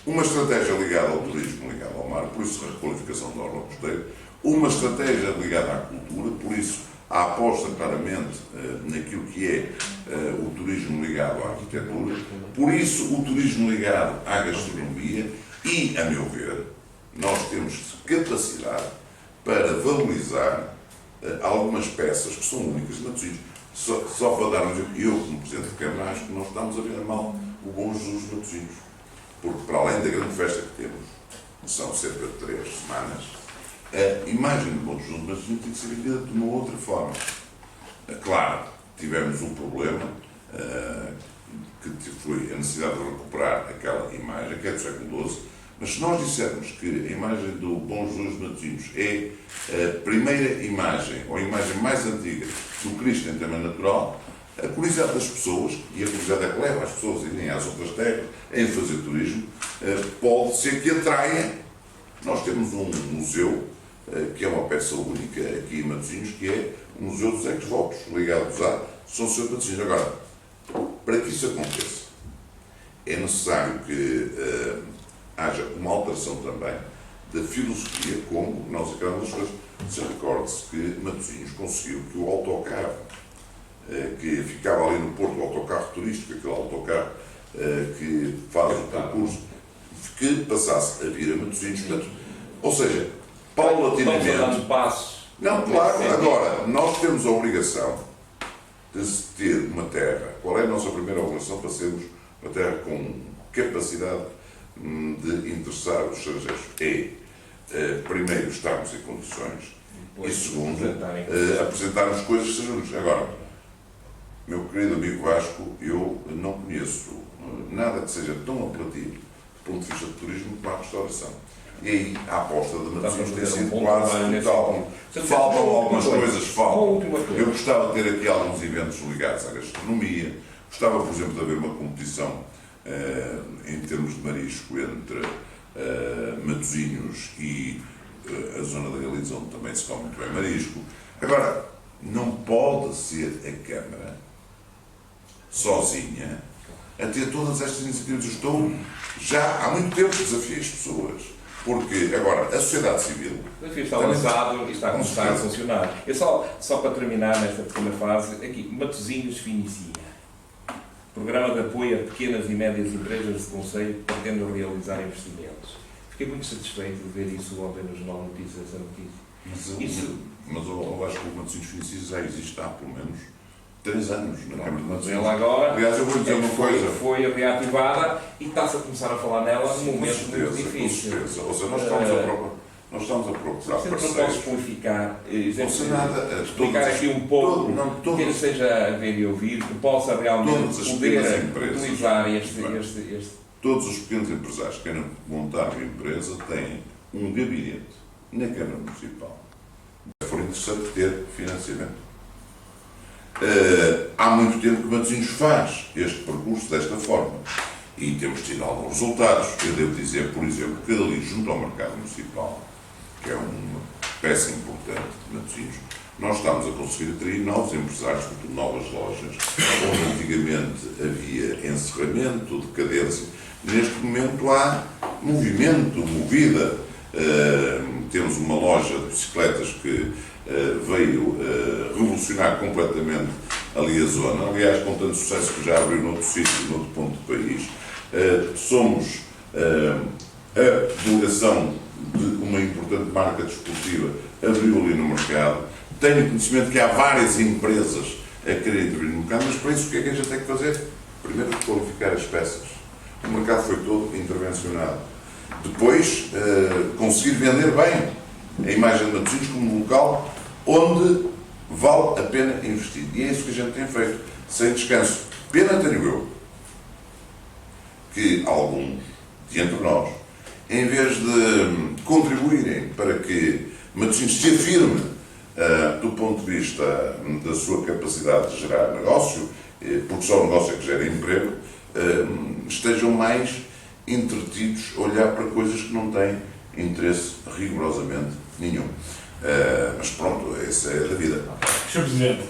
uma estratégia ligada ao turismo, ligada ao mar, por isso a requalificação da orla costeira, uma estratégia ligada à cultura, por isso a aposta claramente naquilo que é o turismo ligado à arquitetura, por isso o turismo ligado à gastronomia e, a meu ver, nós temos capacidade para valorizar algumas peças que são únicas de Matosinhos. Só para dar um exemplo, eu como Presidente de Câmara acho que nós estamos a ver mal o Bom Jesus de Matosinhos, porque para além da grande festa que temos, que são cerca de 3 semanas, a imagem do Bom Jesus de Matosinhos tem que ser vendida de uma outra forma. Claro, tivemos um problema, que foi a necessidade de recuperar aquela imagem, que é do século XII, mas se nós dissermos que a imagem do Bom Jesus de Matosinhos é a primeira imagem, ou a imagem mais antiga do Cristo em tema natural, a curiosidade das pessoas, e a curiosidade é que leva as pessoas a irem às outras terras, em fazer turismo, pode ser que atraia. Nós temos um museu, que é uma peça única aqui em Matosinhos, que é o Museu dos Ex-Votos, ligados a São Senhor de Matosinhos. Agora, para que isso aconteça, é necessário que haja uma alteração também da filosofia, como nós acabamos das coisas. Se recorde-se que Matosinhos conseguiu que o autocarro, que ficava ali no Porto, o autocarro turístico, aquele autocarro que faz o percurso, que passasse a vir a Matosinhos. Ou seja, paulatinamente... Não, claro, agora, nós temos a obrigação de ter uma terra. Qual é a nossa primeira obrigação para sermos uma terra com capacidade de interessar os estrangeiros? Primeiro, estarmos em condições e, segundo, apresentarmos coisas que sejam... Agora, meu querido amigo Vasco, eu não conheço nada que seja tão apelativo do ponto de vista de turismo como a restauração. E aí a aposta de Matosinhos tem sido quase total. Faltam algumas coisas, faltam. Eu gostava de ter aqui alguns eventos ligados à gastronomia. Gostava, por exemplo, de haver uma competição em termos de marisco entre Matosinhos e a zona da Galiza, onde também se come muito bem marisco. Agora, não pode ser a Câmara sozinha a ter todas estas iniciativas. Eu estou já há muito tempo desafiei as pessoas. Porque, agora, a sociedade civil... O desafio está lançado e está a começar a funcionar. Eu só para terminar nesta pequena fase, aqui, Matosinhos Finicia. Programa de apoio a pequenas e médias empresas de concelho que pretendem realizar investimentos. Fiquei muito satisfeito de ver isso ontem no Jornal Notícias, essa notícia. Mas eu acho que o Matosinhos Finicia já existe há, pelo menos, 3 anos na Câmara de Matosinhos. Ela agora, aliás, eu vou dizer uma coisa. Foi reativada e está-se a começar a falar nela num momento muito difícil. Com certeza. Ou seja, nós estamos a procurar parceiros. Não posso explicar, explicar aqui um pouco, que ele seja a ver e ouvir, que possa realmente poder utilizar este... Todos os pequenos empresários que querem montar uma empresa têm um gabinete na Câmara Municipal. For interessante ter financiamento. Há muito tempo que Matosinhos faz este percurso desta forma e temos tido alguns resultados. Eu devo dizer, por exemplo, que ali junto ao mercado municipal, que é uma peça importante de Matosinhos, nós estamos a conseguir atrair novos empresários, portanto, novas lojas, onde antigamente havia encerramento, decadência. Neste momento há movimento, movida. Temos uma loja de bicicletas que veio revolucionar completamente ali a zona. Aliás, com tanto sucesso que já abriu noutro sítio, noutro ponto do país. Somos a delegação de uma importante marca desportiva, abriu ali no mercado. Tenho conhecimento que há várias empresas a querer intervir no mercado, mas para isso o que é que a gente tem que fazer? Primeiro, qualificar as peças. O mercado foi todo intervencionado. Depois, conseguir vender bem a imagem de Matosinhos como um local onde vale a pena investir. E é isso que a gente tem feito, sem descanso. Pena tenho eu que alguns de entre nós, em vez de contribuírem para que Matosinhos se afirme do ponto de vista da sua capacidade de gerar negócio, porque só o negócio é que gera emprego, estejam mais entretidos a olhar para coisas que não têm interesse rigorosamente nenhum. Mas pronto, essa é a vida. Sr. Presidente,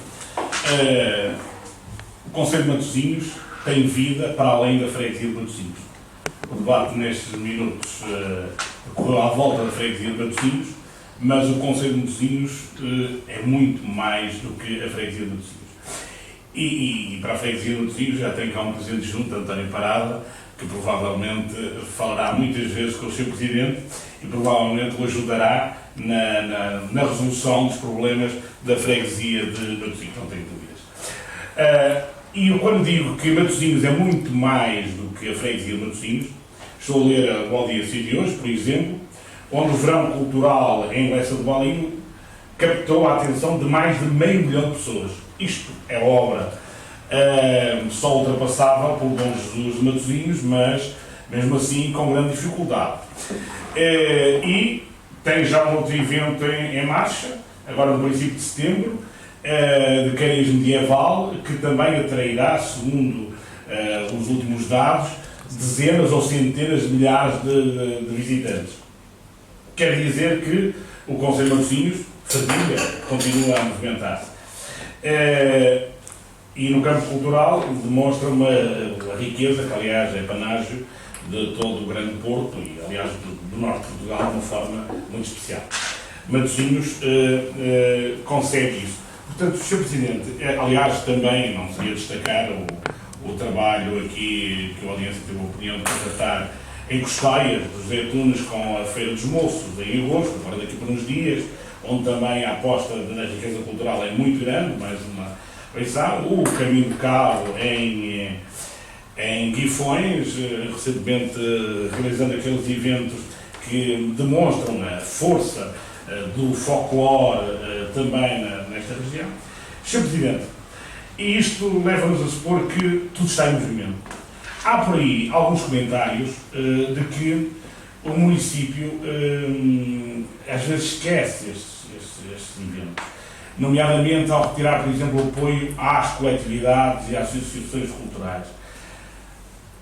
o Conselho de Matosinhos tem vida para além da freguesia de Matosinhos. O debate nestes minutos correu à volta da freguesia de Matosinhos, mas o Conselho de Matosinhos é muito mais do que a freguesia de Matosinhos. E para a freguesia de Matosinhos já tem cá um presidente junto, António Parada, que provavelmente falará muitas vezes com o Sr. Presidente e provavelmente o ajudará na resolução dos problemas da freguesia de Matosinhos, não tenho dúvidas. E eu, quando digo que Matosinhos é muito mais do que a freguesia de Matosinhos, estou a ler a Bom Dia de hoje, por exemplo, onde o verão cultural em Lessa do Valinho captou a atenção de mais de 500 mil de pessoas. Isto é obra só ultrapassável pelo Bom Jesus de Matosinhos, mas mesmo assim com grande dificuldade. E tem já um outro evento em marcha, agora no princípio de setembro, de cariz medieval, que também atrairá, segundo os últimos dados, dezenas ou centenas de milhares de visitantes. Quer dizer que o Conselho de Matosinhos, família, continua a movimentar-se. E no campo cultural demonstra uma riqueza, que aliás é panágio de todo o Grande Porto e, aliás, do Norte de Portugal de uma forma muito especial. Matosinhos consegue isso. Portanto, Sr. Presidente, aliás, também não seria destacar o trabalho aqui que a audiência teve a opinião de contratar em Costaias, dos Zeitunes, com a Feira dos Moços, em agosto, agora daqui por uns dias, onde também a aposta na riqueza cultural é muito grande, mais uma feição. O Caminho de Cabo em Guifões, recentemente realizando aqueles eventos que demonstram a força do folclore também nesta região. Sr. Presidente, e isto leva-nos a supor que tudo está em movimento. Há por aí alguns comentários de que o município às vezes esquece estes eventos, nomeadamente ao retirar, por exemplo, o apoio às coletividades e às associações culturais.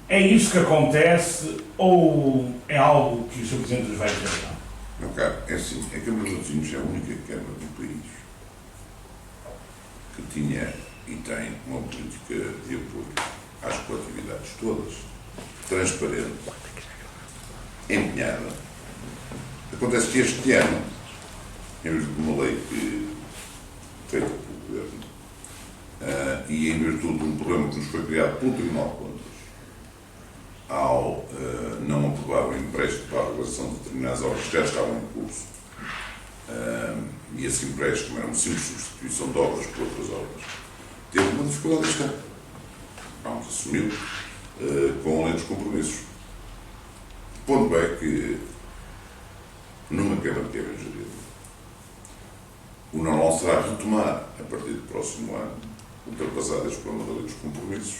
É isso que acontece ou é algo que o Sr. Presidente nos vai dizer? Meu caro, é assim, a Câmara de Matosinhos é a única Câmara do país que tinha e tem uma política de apoio às coletividades todas, transparente, empenhada. Acontece que este ano, em virtude de uma lei feita pelo Governo, e em virtude de um problema que nos foi criado pelo Tribunal de Contas, ao não aprovar o empréstimo para a realização de determinadas obras que já estavam em curso, e esse empréstimo era uma simples substituição de obras por outras obras, teve uma dificuldade este ano. Vamos assumir com a lei dos compromissos. O ponto é que, numa Câmara que é bem gerida, o normal será retomar, a partir do próximo ano, ultrapassado este problema da lei dos compromissos,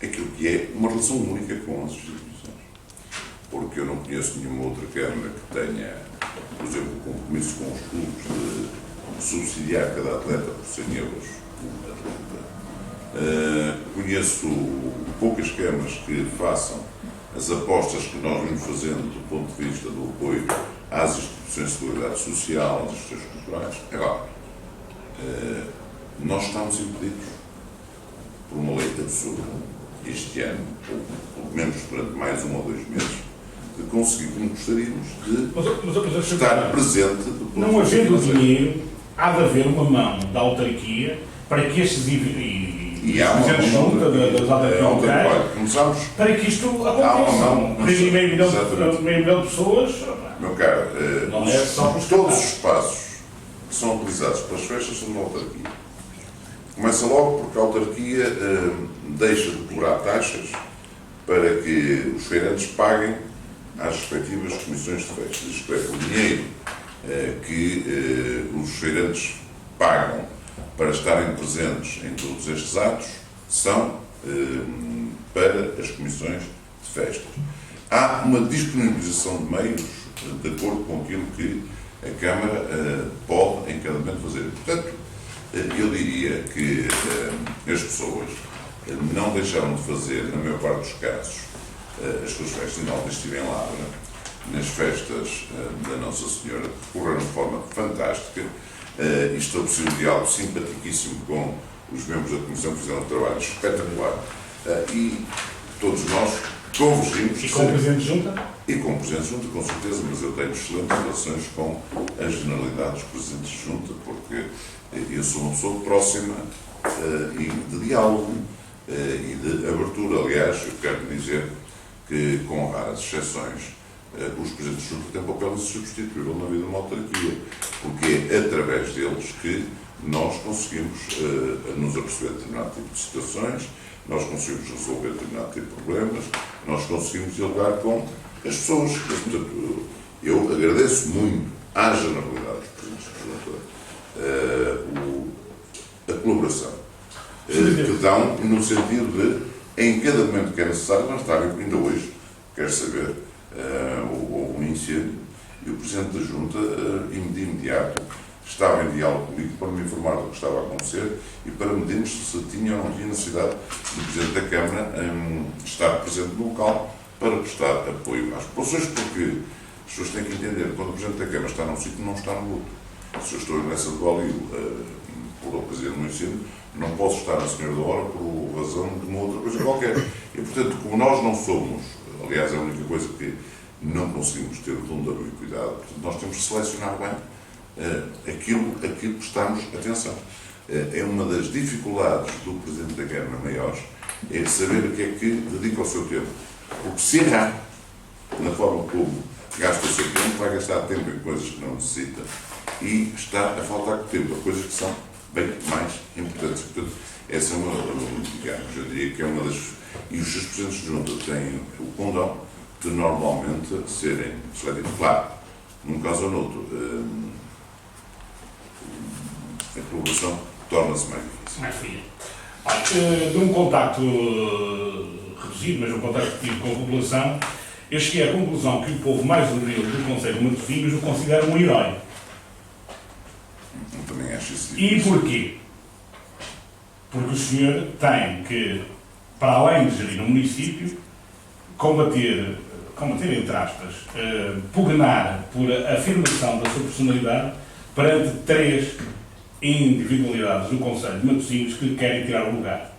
aquilo que é uma relação única com as instituições. Porque eu não conheço nenhuma outra Câmara que tenha, por exemplo, compromisso com os clubes de subsidiar cada atleta por 100 euros por atleta. Conheço poucas câmaras que façam as apostas que nós vamos fazendo do ponto de vista do apoio às instituições de seguridade social, às instituições culturais. Agora, nós estamos impedidos por uma lei absurda este ano, ou pelo menos durante mais 1 ou 2 meses, de conseguir, como gostaríamos, de estar presente. Não havendo dinheiro, há de haver uma mão da autarquia para que estes e há uma junta das autarquias para que isto aconteça. Meio milhão de pessoas. Meu caro, não é só todos os espaços que são utilizados pelas festas são da autarquia. Começa logo porque a autarquia deixa de cobrar taxas para que os feirantes paguem às respectivas comissões de festas. Isto é, o dinheiro que os feirantes pagam para estarem presentes em todos estes atos são para as comissões de festas. Há uma disponibilização de meios de acordo com aquilo que a Câmara pode em cada momento fazer. Portanto, eu diria que as pessoas não deixaram de fazer, na maior parte dos casos, as suas festas, ainda ontem estive em Lavra, nas festas da Nossa Senhora, que correram de forma fantástica, e estabeleci um diálogo simpaticíssimo com os membros da Comissão, que fizeram um trabalho espetacular, e todos nós convergimos. E com o Presidente de Junta? E com o Presidente de Junta, com certeza, mas eu tenho excelentes relações com a generalidade dos Presidentes de Junta, porque eu sou uma pessoa próxima e de diálogo e de abertura. Aliás, eu quero dizer que, com raras exceções, os Presidentes de Junta têm um papel insubstituível na vida de uma autarquia, porque é através deles que nós conseguimos nos aperceber de determinado tipo de situações, nós conseguimos resolver determinado tipo de problemas, nós conseguimos dialogar com as pessoas. Portanto, eu agradeço muito à generalidade dos Presidentes de Junta a colaboração que dão no sentido de, em cada momento que é necessário, nós estarmos, ainda hoje, quero saber, houve um incêndio e o Presidente da Junta, de imediato, estava em diálogo comigo para me informar do que estava a acontecer e para me dirmos se tinha ou não tinha necessidade do Presidente da Câmara estar presente no local para prestar apoio às populações, porque as pessoas têm que entender, quando o Presidente da Câmara está num sítio, não está no outro. Se eu estou nessa de Balio por ocasião de um incêndio, não posso estar na Senhora da Hora por razão de uma outra coisa qualquer. E, portanto, como nós não somos Aliás, é a única coisa que não conseguimos ter redunda ubiquidade. Portanto, nós temos que selecionar bem aquilo que prestamos atenção. É uma das dificuldades do Presidente da Câmara maiores, é saber o que é que dedica o seu tempo. Porque se errar na forma como gasta o seu tempo, vai gastar tempo em coisas que não necessita e está a faltar tempo a coisas que são bem mais importantes. Portanto, essa é digamos, eu diria que é uma das... E os seus Presidentes de Junta têm o condão de normalmente serem seletidos. Claro, num caso ou noutro, a colaboração torna-se mais difícil. Mais fria. De um contacto reduzido, mas um contacto tive com a população, eu cheguei à conclusão que o povo mais humilde do Conselho de Matosinhos o considera um herói. Eu também acho isso E difícil. porquê? Porque o senhor tem que, para além de gerir o município, combater entre aspas, pugnar por afirmação da sua personalidade perante 3 individualidades do Conselho de Matosinhos que lhe querem tirar o lugar,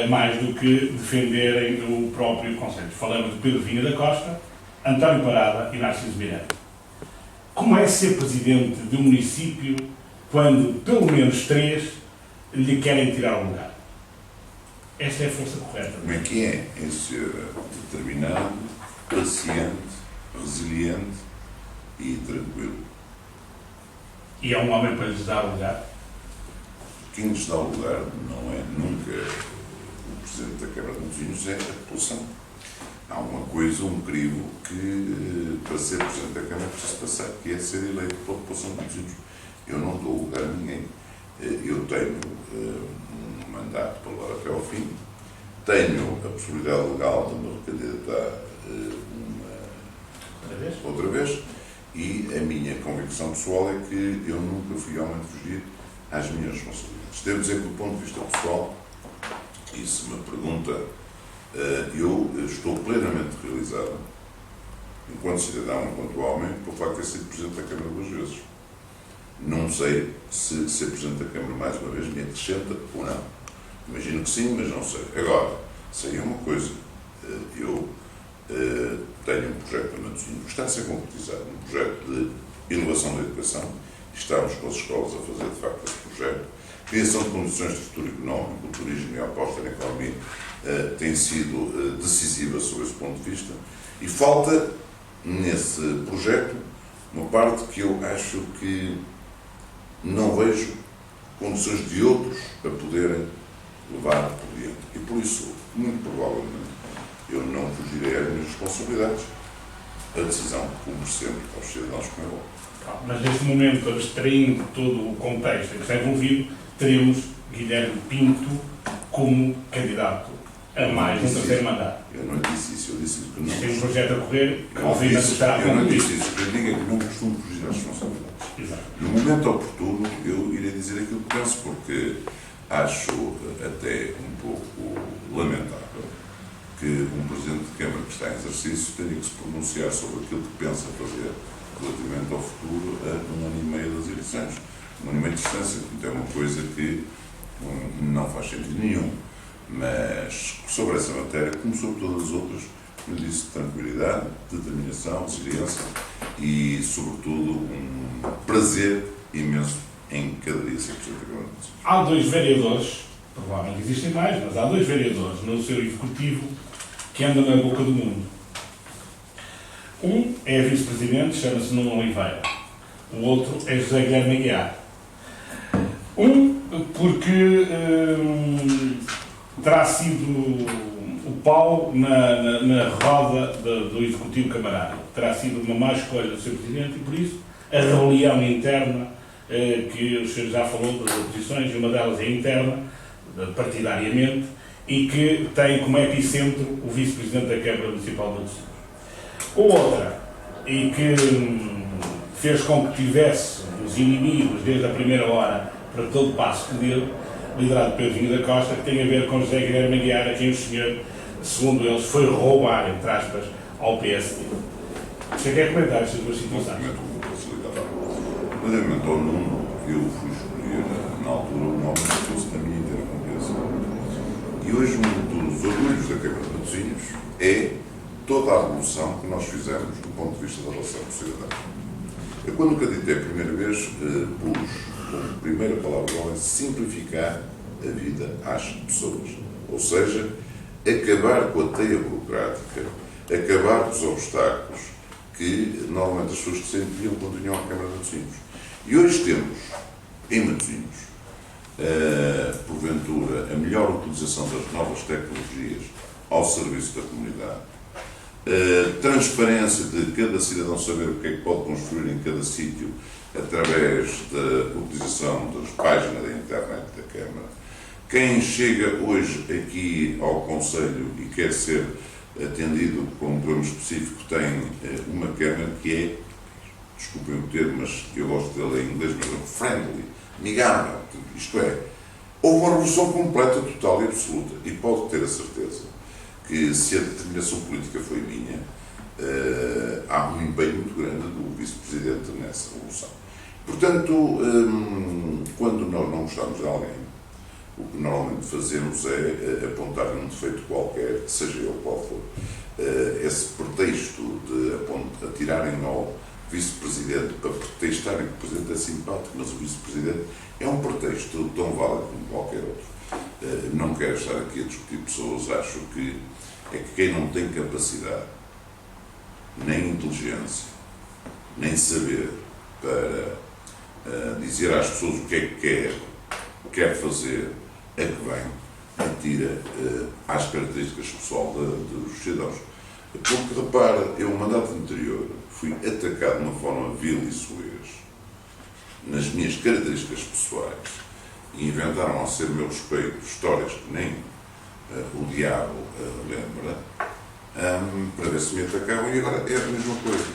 mais do que defenderem o próprio Conselho. Falamos de Pedro Vinha da Costa, António Parada e Narciso Miranda. Como é ser presidente de um município quando pelo menos 3 lhe querem tirar o lugar? Esta é a força correta. Como é que é? É ser determinado, paciente, resiliente e tranquilo. E é um homem para lhes dar o lugar? Quem lhes dá o lugar não é nunca o Presidente da Câmara de Matosinhos, é a população. Há uma coisa, um crivo que para ser Presidente da Câmara é preciso passar, que é ser eleito pela população de Matosinhos. Eu não dou lugar a ninguém. Eu tenho um mandato para levar até ao fim, tenho a possibilidade legal de me recandidatar outra vez, e a minha convicção pessoal é que eu nunca fui homem de fugir às minhas responsabilidades. Devo dizer que, do ponto de vista pessoal, e se me pergunta, eu estou plenamente realizado, enquanto cidadão, enquanto homem, por facto de ter sido Presidente da Câmara 2 vezes. Não sei se ser Presidente da Câmara mais uma vez me acrescenta ou não. Imagino que sim, mas não sei. Agora, sei uma coisa, eu tenho um projeto para Matosinhos que está a ser concretizado, um projeto de inovação da educação. Estamos com as escolas a fazer, de facto, esse projeto. Criação de condições de futuro económico, o turismo e a aposta na economia tem sido decisiva sob esse ponto de vista. E falta, nesse projeto, uma parte que eu acho que não vejo condições de outros a poderem levar por diante. E por isso, muito provavelmente, eu não fugirei às minhas responsabilidades. A decisão, como sempre, aos cidadãos como é bom. Mas neste momento, abstraindo todo o contexto em que está envolvido, teremos Guilherme Pinto como candidato a mais um terceiro mandato. Eu não disse isso, eu disse que não. Tem um projeto a correr, que Eu obviamente estará não concluído. disse isso, eu digo é que não costumo fugir às responsabilidades. Exato. No momento oportuno, eu irei dizer aquilo que penso, porque acho até um pouco lamentável que um Presidente de Câmara que está em exercício tenha que se pronunciar sobre aquilo que pensa fazer relativamente ao futuro a 1 ano e meio das eleições. 1 ano e meio de distância, é uma coisa que não faz sentido nenhum. Mas sobre essa matéria, como sobre todas as outras, me disse tranquilidade, determinação, resiliência e, sobretudo, um prazer imenso em cada dia ser Presidente da Câmara de Matosinhos. Há 2 vereadores, provavelmente existem mais, mas há 2 vereadores no seu executivo que andam na boca do mundo. Um é a vice-presidente, chama-se Nuno Oliveira. O outro é José Guilherme Aguiar. Um, porque terá sido o pau na roda do Executivo Camarário. Terá sido uma má escolha do Sr. Presidente e, por isso, a rebelião interna, que o Sr. já falou das oposições, e uma delas é interna, partidariamente, e que tem como epicentro o Vice-Presidente da Câmara Municipal de Matosinhos. Outra, e que fez com que tivesse os inimigos desde a primeira hora para todo o passo que deu, liderado por Pedro Vinha da Costa, que tem a ver com José Guilherme Aguiar, a quem o senhor, segundo eles, foi roubar, entre aspas, ao PSD. Você quer comentar estas 2 situações? Relativamente ao Nuno, eu fui escolher, na altura, um homem que fosse da minha inteira confiança. E hoje, um dos orgulhos da Câmara de Matosinhos é toda a revolução que nós fizemos do ponto de vista da relação com o cidadão. Eu, quando candidatei a primeira vez, pus como primeira palavra de ordem simplificar a vida às pessoas. Ou seja, acabar com a teia burocrática, acabar com os obstáculos que normalmente as pessoas que sentiam quando vinham à Câmara de Matosinhos. E hoje temos, em Matosinhos, porventura, a melhor utilização das novas tecnologias ao serviço da comunidade, transparência de cada cidadão saber o que é que pode construir em cada sítio através da utilização das páginas da internet da Câmara. Quem chega hoje aqui ao Conselho e quer ser atendido com um problema específico tem uma Câmara que é, desculpem o termo, mas eu gosto dele em inglês, mas é friendly, amigável. Isto é, houve uma revolução completa, total e absoluta. E pode ter a certeza que, se a determinação política foi minha, há um empenho muito grande do Vice-Presidente nessa revolução. Portanto, quando nós não gostamos de alguém, o que normalmente fazemos é apontar-lhe um defeito qualquer, seja ele qual for. Esse pretexto de atirarem ao Vice-Presidente para pretextarem que o Presidente é simpático, mas o Vice-Presidente é um pretexto tão válido como qualquer outro. Não quero estar aqui a discutir pessoas, acho que é que quem não tem capacidade, nem inteligência, nem saber para dizer às pessoas o que é que quer fazer, é que vem e tira às características pessoal dos cidadãos. Porque, repara, eu, no mandato anterior, fui atacado de uma forma vil e soez nas minhas características pessoais e inventaram ao ser meu respeito histórias que nem o diabo lembra, para ver se me atacavam, e agora é a mesma coisa.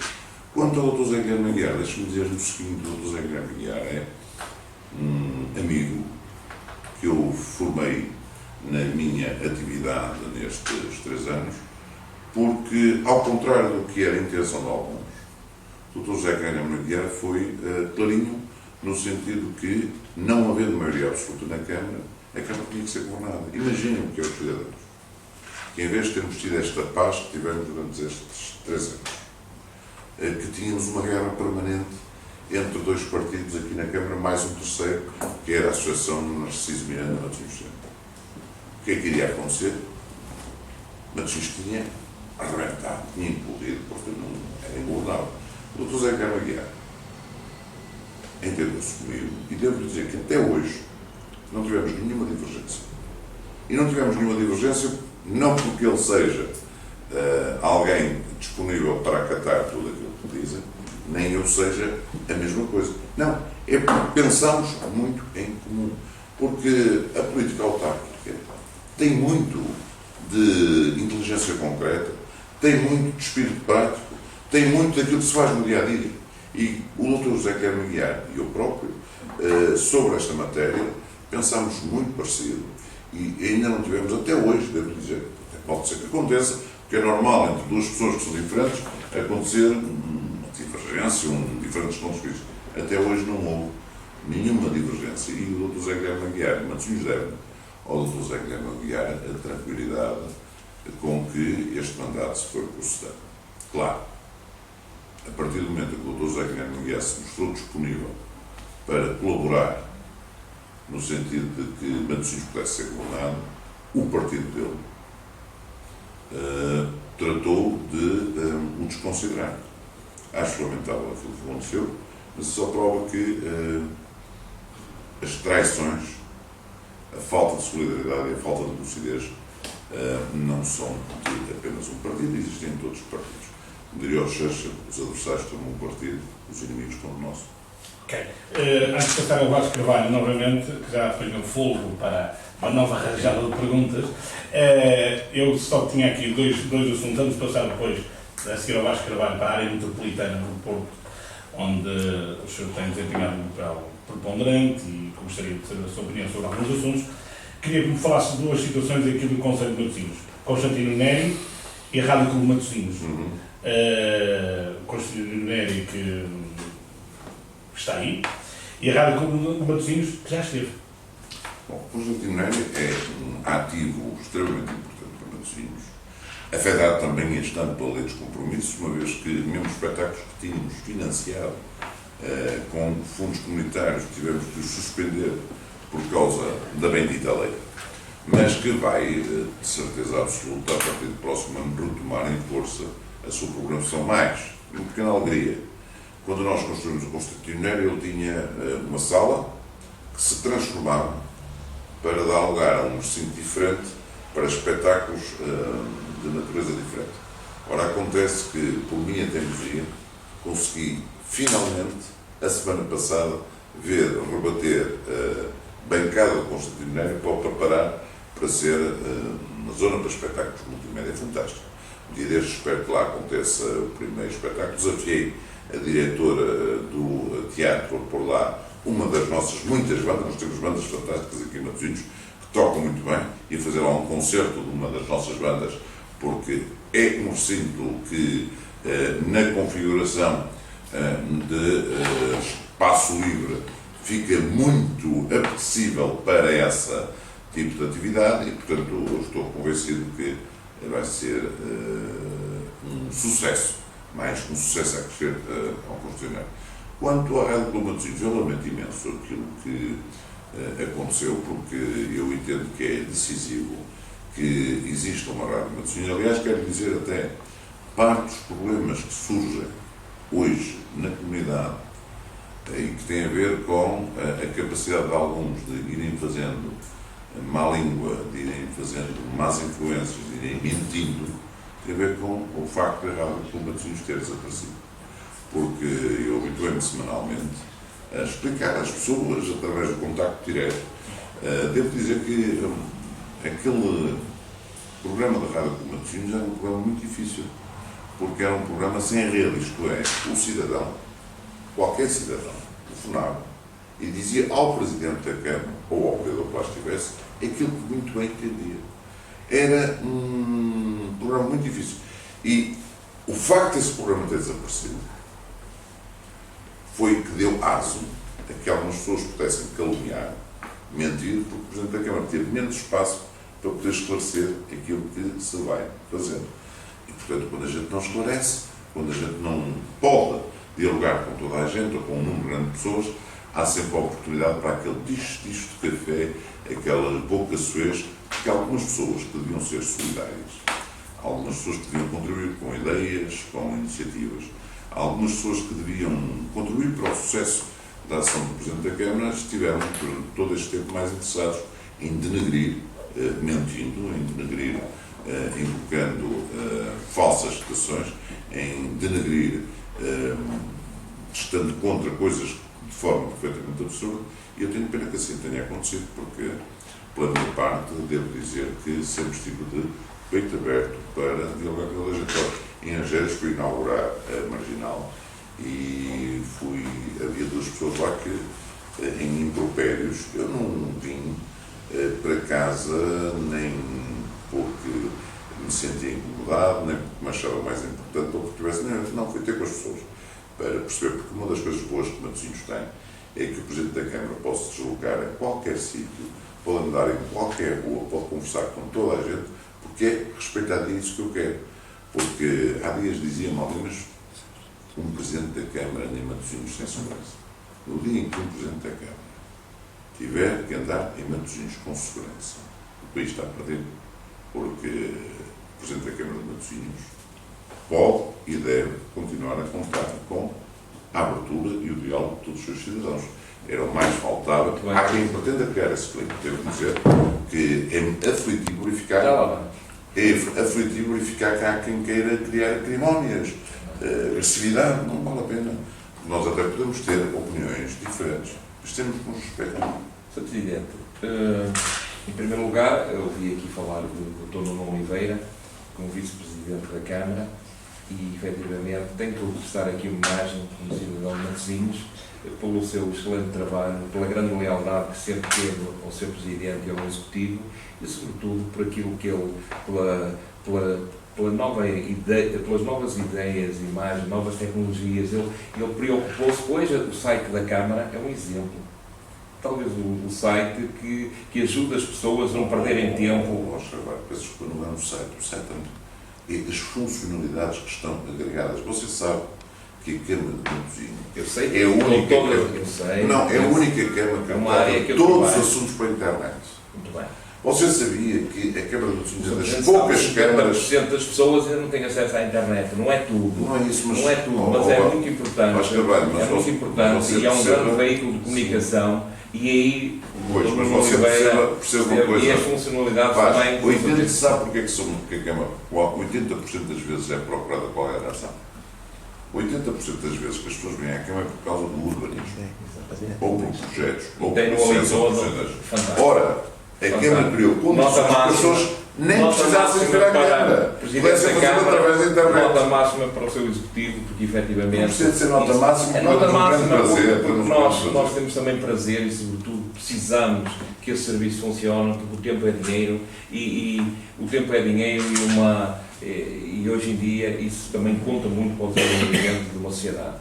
Quanto ao Dr. José Guilherme Aguiar, deixe-me dizer-lhe o seguinte: o Dr. José Guilherme Aguiar é um amigo que eu formei na minha atividade nestes 3 anos, porque, ao contrário do que era a intenção de alguns, o Dr. José Guilherme Aguiar foi clarinho no sentido que, não havendo maioria absoluta na Câmara, a Câmara tinha que ser governada. Imaginem o que é os cidadãos, que em vez de termos tido esta paz que tivemos durante estes 3 anos, que tínhamos uma guerra permanente entre 2 partidos aqui na Câmara, mais um terceiro, que era a Associação de Narciso Miranda Matosinhos Centro. O que é que iria acontecer? Matosinhos tinha arrebentado, tinha implodido, porque não era ingovernável. O Dr. José Guilherme Aguiar entendeu-se comigo, e devo dizer que até hoje não tivemos nenhuma divergência. E não tivemos nenhuma divergência não porque ele seja alguém disponível para acatar tudo aquilo que dizem, nem eu seja a mesma coisa. Não, é porque pensamos muito em comum. Porque a política autárquica tem muito de inteligência concreta, tem muito de espírito prático, tem muito daquilo que se faz no dia-a-dia. E o Dr. José Guilherme Aguiar e eu próprio, sobre esta matéria, pensamos muito parecido e ainda não tivemos, até hoje, devo dizer, pode ser que aconteça, porque é normal entre 2 pessoas que são diferentes acontecer uma divergência, diferentes pontos de vista. Até hoje não houve nenhuma divergência. E o Dr. José Guilherme Aguiar, Matosinhos deve ao Dr. José Guilherme Aguiar a tranquilidade com que este mandato se foi processando. Claro, a partir do momento em que o Dr. José Guilherme Aguiar se mostrou disponível para colaborar no sentido de que Matosinhos pudesse ser governado, o partido dele tratou de o desconsiderar. Acho lamentável aquilo que aconteceu, mas só prova que as traições, a falta de solidariedade e a falta de lucidez não são de apenas um partido, existem em todos os partidos. Diria ao Xerxa, os adversários estão num partido, os inimigos estão no nosso. Ok. Antes de passar a Vasco Carvalho novamente, que já apanhou fogo para uma nova rajada de perguntas, eu só tinha aqui dois assuntos, antes de passar depois a seguir ao Vasco Carvalho para a área metropolitana do Porto, onde o senhor tem desempenhado um papel preponderante e gostaria de saber a sua opinião sobre alguns assuntos. Queria que me falasse de 2 situações aqui do Conselho de Matosinhos: Constantino Neri e a Rádio Clube Matosinhos. Constantino Neri, que está aí, e a Rádio Clube Matosinhos, que já esteve. Bom, o Constantino Neri é um ativo extremamente importante para Matosinhos, afetado também este ano pela lei dos compromissos, uma vez que mesmo os espetáculos que tínhamos financiado com fundos comunitários tivemos que os suspender por causa da bendita lei, mas que vai, de certeza absoluta, a partir do próximo ano, retomar em força a sua programação. Mais uma pequena alegria: quando nós construímos o Constitucionário, ele tinha uma sala que se transformava para dar lugar a um recinto diferente para espetáculos de natureza diferente. Ora, acontece que, por minha teimosia, consegui finalmente, a semana passada, ver rebater a bancada do Constitucionário para o preparar para ser uma zona para espetáculos multimédia fantástica. Um dia destes espero que lá aconteça o primeiro espetáculo. Desafiei a diretora do teatro a pôr lá uma das nossas muitas bandas. Nós temos bandas fantásticas aqui em Matosinhos que tocam muito bem, e a fazer lá um concerto de uma das nossas bandas, porque é um recinto que, na configuração de espaço livre, fica muito apetecível para esse tipo de atividade, e, portanto, eu estou convencido que vai ser um sucesso, mais que um sucesso a crescer ao Constitucionário. Quanto à Rádio Clube Matosinhos, eu lamento imenso aquilo que aconteceu, porque eu entendo que é decisivo que exista uma Rádio Matosinhos. Aliás, quero dizer até, parte dos problemas que surgem hoje na comunidade e que tem a ver com a capacidade de alguns de irem fazendo má língua, de irem fazendo más influências, de irem mentindo, tem a ver com o facto da Rádio Clube Matosinhos ter desaparecido. Porque eu habituei-me semanalmente a explicar às pessoas, através do contacto direto. Devo dizer que aquele programa da Rádio Clube Matosinhos era um programa muito difícil, porque era um programa sem rede, isto é, o cidadão, qualquer cidadão, telefonava e dizia ao Presidente da Câmara, ou ao vereador que lá estivesse, aquilo que muito bem entendia. Era um programa muito difícil. E o facto desse programa ter desaparecido foi que deu aso a que algumas pessoas pudessem caluniar, mentir, porque o Presidente da Câmara teve menos espaço para poder esclarecer aquilo que se vai fazendo. E, portanto, quando a gente não esclarece, quando a gente não pode dialogar com toda a gente ou com um número grande de pessoas, há sempre a oportunidade para aquele disto de café, aquela boca suez, porque algumas pessoas que deviam ser solidárias, algumas pessoas que deviam contribuir com ideias, com iniciativas, algumas pessoas que deviam contribuir para o sucesso da ação do Presidente da Câmara, estiveram durante todo este tempo mais interessados em denegrir, mentindo, em denegrir, invocando falsas citações, em denegrir, estando contra coisas de forma perfeitamente absurda. E eu tenho pena que assim tenha acontecido, porque, pela minha parte, devo dizer que sempre estive de peito aberto para dialogar com toda a gente. Em Angeiras fui inaugurar a Marginal e havia duas pessoas lá que, em impropérios, eu não vim para casa nem porque me sentia incomodado, nem porque me achava mais importante ou porque tivesse. Não, fui ter com as pessoas para perceber, porque uma das coisas boas que Matosinhos tem é que o Presidente da Câmara pode se deslocar a qualquer sítio, pode andar em qualquer rua, pode conversar com toda a gente, porque é respeitado isso que eu quero. Porque há dias dizia-me alguém, mas um Presidente da Câmara anda em Matosinhos sem segurança. No dia em que um Presidente da Câmara tiver que andar em Matosinhos com segurança, o país está perdido, porque o Presidente da Câmara de Matosinhos pode e deve continuar a contar com a abertura e o diálogo de todos os seus cidadãos. Era o mais faltável. Há quem pretenda criar esse clima. Devo dizer que é aflitivo verificar. É aflitivo verificar que há quem queira criar acrimónias, agressividade. Não vale a pena. Nós até podemos ter opiniões diferentes, mas temos que nos respeitar. Sr. Presidente, em primeiro lugar, eu ouvi aqui falar do Dr. Nuno Oliveira, como Vice-Presidente da Câmara, e, efetivamente, tenho que prestar aqui homenagem como cidadão de Matosinhos pelo seu excelente trabalho, pela grande lealdade que sempre teve ao seu Presidente e ao Executivo, e, sobretudo, por aquilo que ele, pelas novas ideias, imagens, novas tecnologias, ele preocupou-se. Hoje, o site da Câmara é um exemplo. Talvez o site que ajuda as pessoas a não perderem tempo. Peço desculpa, não é um site. O site é as funcionalidades que estão agregadas. Você sabe que a Câmara de Matosinhos Eu sei, é a única eu sei. não, é a única Câmara que É uma área que eu todos os trabalho. assuntos para a internet. Muito bem. Você sabia que a Câmara de Matosinhos é das Gente, poucas sabe, câmaras... 50% das pessoas ainda não têm acesso à internet. Não é tudo. Não é isso, mas... Não é tudo, mas é muito importante. Mas trabalho, mas é muito você- importante você e é um perceba- grande veículo de comunicação. E aí, Pois, o mas Nuno você Oliveira percebe uma e coisa. as funcionalidades Faz, também. 80, sabe porque é que, que a Câmara 80% das vezes é procurada qual é a ação? 80% das vezes que as pessoas vêm à Câmara é por causa do urbanismo, ou por projetos, ou por Tem no olho licença ou todo. procedas. Fantástico. Ora, a Câmara criou condições Nota que as máxima. pessoas nem Nota precisassem máxima ir à para Câmara. o Presidente Pudessem da fazer Câmara, através da internet. nota máxima para o seu Executivo, porque efetivamente... Não precisa de ser nota máxima, É mas nota é um grande máxima prazer, porque temos um nós grande prazer. temos também prazer e, sobretudo, precisamos que esse serviço funcione, porque o tempo é dinheiro e o tempo é dinheiro e hoje em dia isso também conta muito para o desenvolvimento de uma sociedade.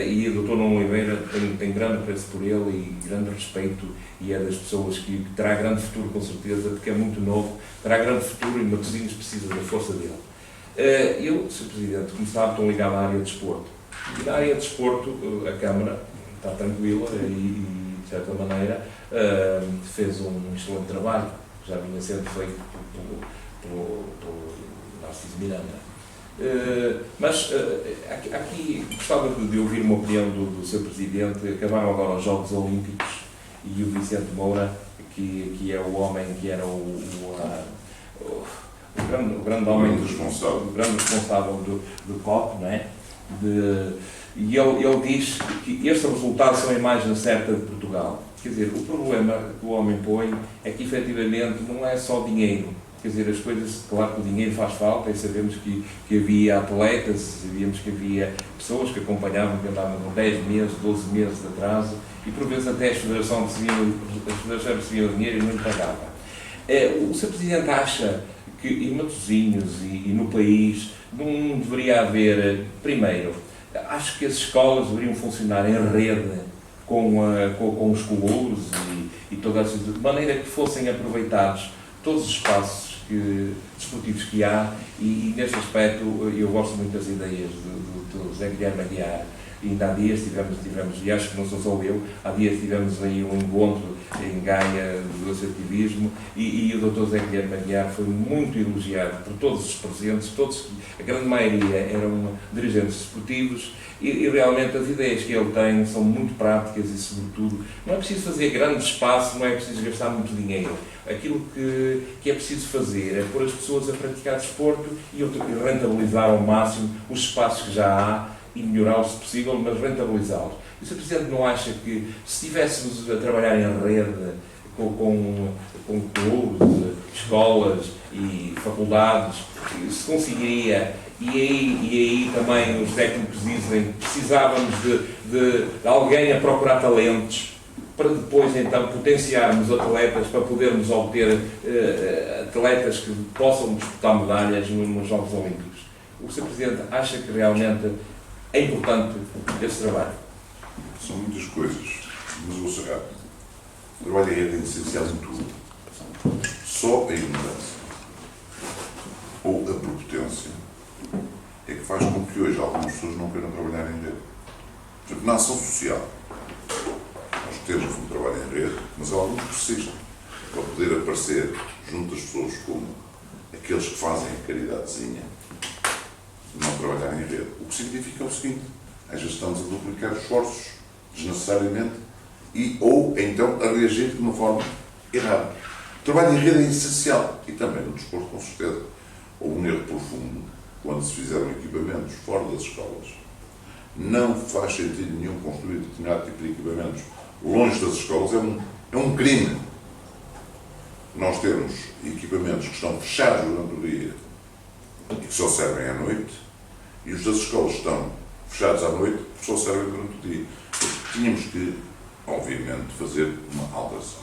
E o Dr. Nuno Oliveira tem grande apreço por ele e grande respeito, e é das pessoas que terá grande futuro, com certeza, porque é muito novo, terá grande futuro e Matosinhos precisa da força dele. Eu, Sr. Presidente, como sabe, estou ligado à área de desporto. E na área de desporto, a Câmara está tranquila e de certa maneira, fez um excelente trabalho, que já vinha sendo feito pelo Narciso Miranda. Mas aqui gostava de ouvir uma opinião do Sr. Presidente. Acabaram agora os Jogos Olímpicos e o Vicente Moura, que é o homem que era o grande homem, o grande responsável do COP, não é? E ele diz que estes resultados são a imagem certa de Portugal. Quer dizer, o problema que o homem põe é que efetivamente não é só dinheiro. Quer dizer, as coisas, claro que o dinheiro faz falta e sabemos que havia atletas, sabíamos que havia pessoas que acompanhavam, que andavam com 10 meses, 12 meses de atraso e por vezes até as federações recebiam dinheiro e não lhe pagava. O Sr. Presidente acha que em Matosinhos e no país não deveria haver, primeiro, acho que as escolas deveriam funcionar em rede com os clubes e toda essa, de maneira que fossem aproveitados todos os espaços desportivos que há e neste aspecto eu gosto muito das ideias do José Guilherme Aguiar. E ainda há dias tivemos, e acho que não sou só eu, há dias tivemos aí um encontro em Gaia do associativismo e o Dr. José Guilherme Aguiar foi muito elogiado por todos os presentes, a grande maioria eram dirigentes desportivos e realmente as ideias que ele tem são muito práticas e, sobretudo, não é preciso fazer grande espaço, não é preciso gastar muito dinheiro. Aquilo que é preciso fazer é pôr as pessoas a praticar desporto e rentabilizar ao máximo os espaços que já há e melhorá-los se possível, mas rentabilizá-los. E o Sr. Presidente não acha que se estivéssemos a trabalhar em rede com clubes, escolas e faculdades, se conseguiria, e aí também os técnicos dizem que precisávamos de alguém a procurar talentos para depois então potenciarmos atletas, para podermos obter atletas que possam disputar medalhas nos Jogos Olímpicos. O Sr. Presidente acha que realmente é importante esse trabalho? São muitas coisas, mas vou ser rápido. O trabalho em rede é essencial em tudo. Só a ignorância ou a prepotência é que faz com que hoje algumas pessoas não queiram trabalhar em rede. Portanto, na ação social, nós temos um trabalho em rede, mas há alguns que persistem para poder aparecer junto das pessoas como aqueles que fazem a caridadezinha, não trabalhar em rede. O que significa o seguinte: às vezes estamos a duplicar esforços desnecessariamente ou então a reagir de uma forma errada. O trabalho em rede é essencial e também no desporto, com certeza. Houve um erro profundo quando se fizeram equipamentos fora das escolas. Não faz sentido nenhum construir determinado tipo de equipamentos longe das escolas, é um crime. Nós temos equipamentos que estão fechados durante o dia e que só servem à noite, e os das escolas estão fechados à noite que só servem durante o dia. Tínhamos que, obviamente, fazer uma alteração.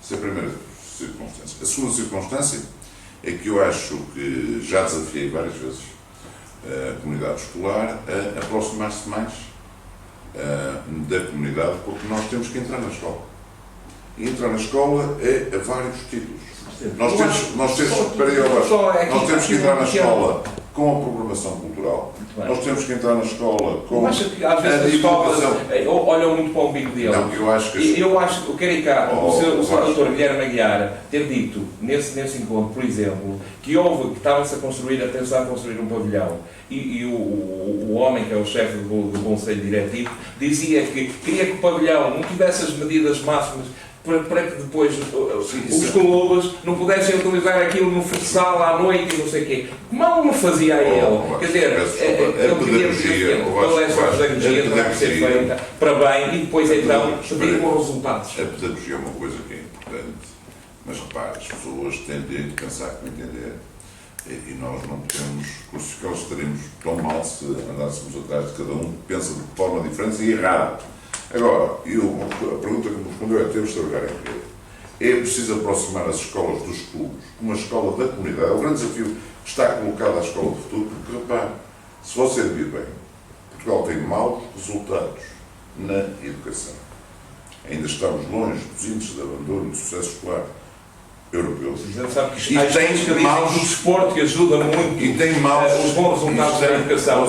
Essa é a primeira circunstância. A segunda circunstância é que eu acho que já desafiei várias vezes a comunidade escolar a aproximar-se mais da comunidade, porque nós temos que entrar na escola. E entrar na escola é a vários títulos. Nós temos que entrar na escola com a programação cultural. Nós temos que entrar na escola com a divulgação. Olham muito para o umbigo deles. Não, eu acho que o caricato, o Sr. Dr. Guilherme Aguiar ter dito nesse encontro, por exemplo, que estava-se a pensar construir um pavilhão e o homem que é o chefe do Conselho Diretivo dizia que queria que o pavilhão não tivesse as medidas máximas para que depois os clubes não pudessem utilizar aquilo no futsal à noite e não sei o quê. Mal não fazia a ele. Quer dizer, ele queria toda essa pedagogia terá que ser feita para bem e depois então pedir bons resultados. A pedagogia é uma coisa que é importante, mas repare, as pessoas têm direito de pensar como entender e nós não podemos crucificá-los, estaremos tão mal se andássemos atrás de cada um que pensa de forma diferente e errada. Agora, a pergunta que me respondeu é: temos de trabalhar em rede. É preciso aproximar as escolas dos clubes, uma escola da comunidade. É o grande desafio que está colocado à escola do futuro, porque, repare, se você vir bem, Portugal tem maus resultados na educação. Ainda estamos longe dos índices de abandono de sucesso escolar europeus. Sabe que tem maus do desporto que ajuda muito e tem maus os bons resultados da educação.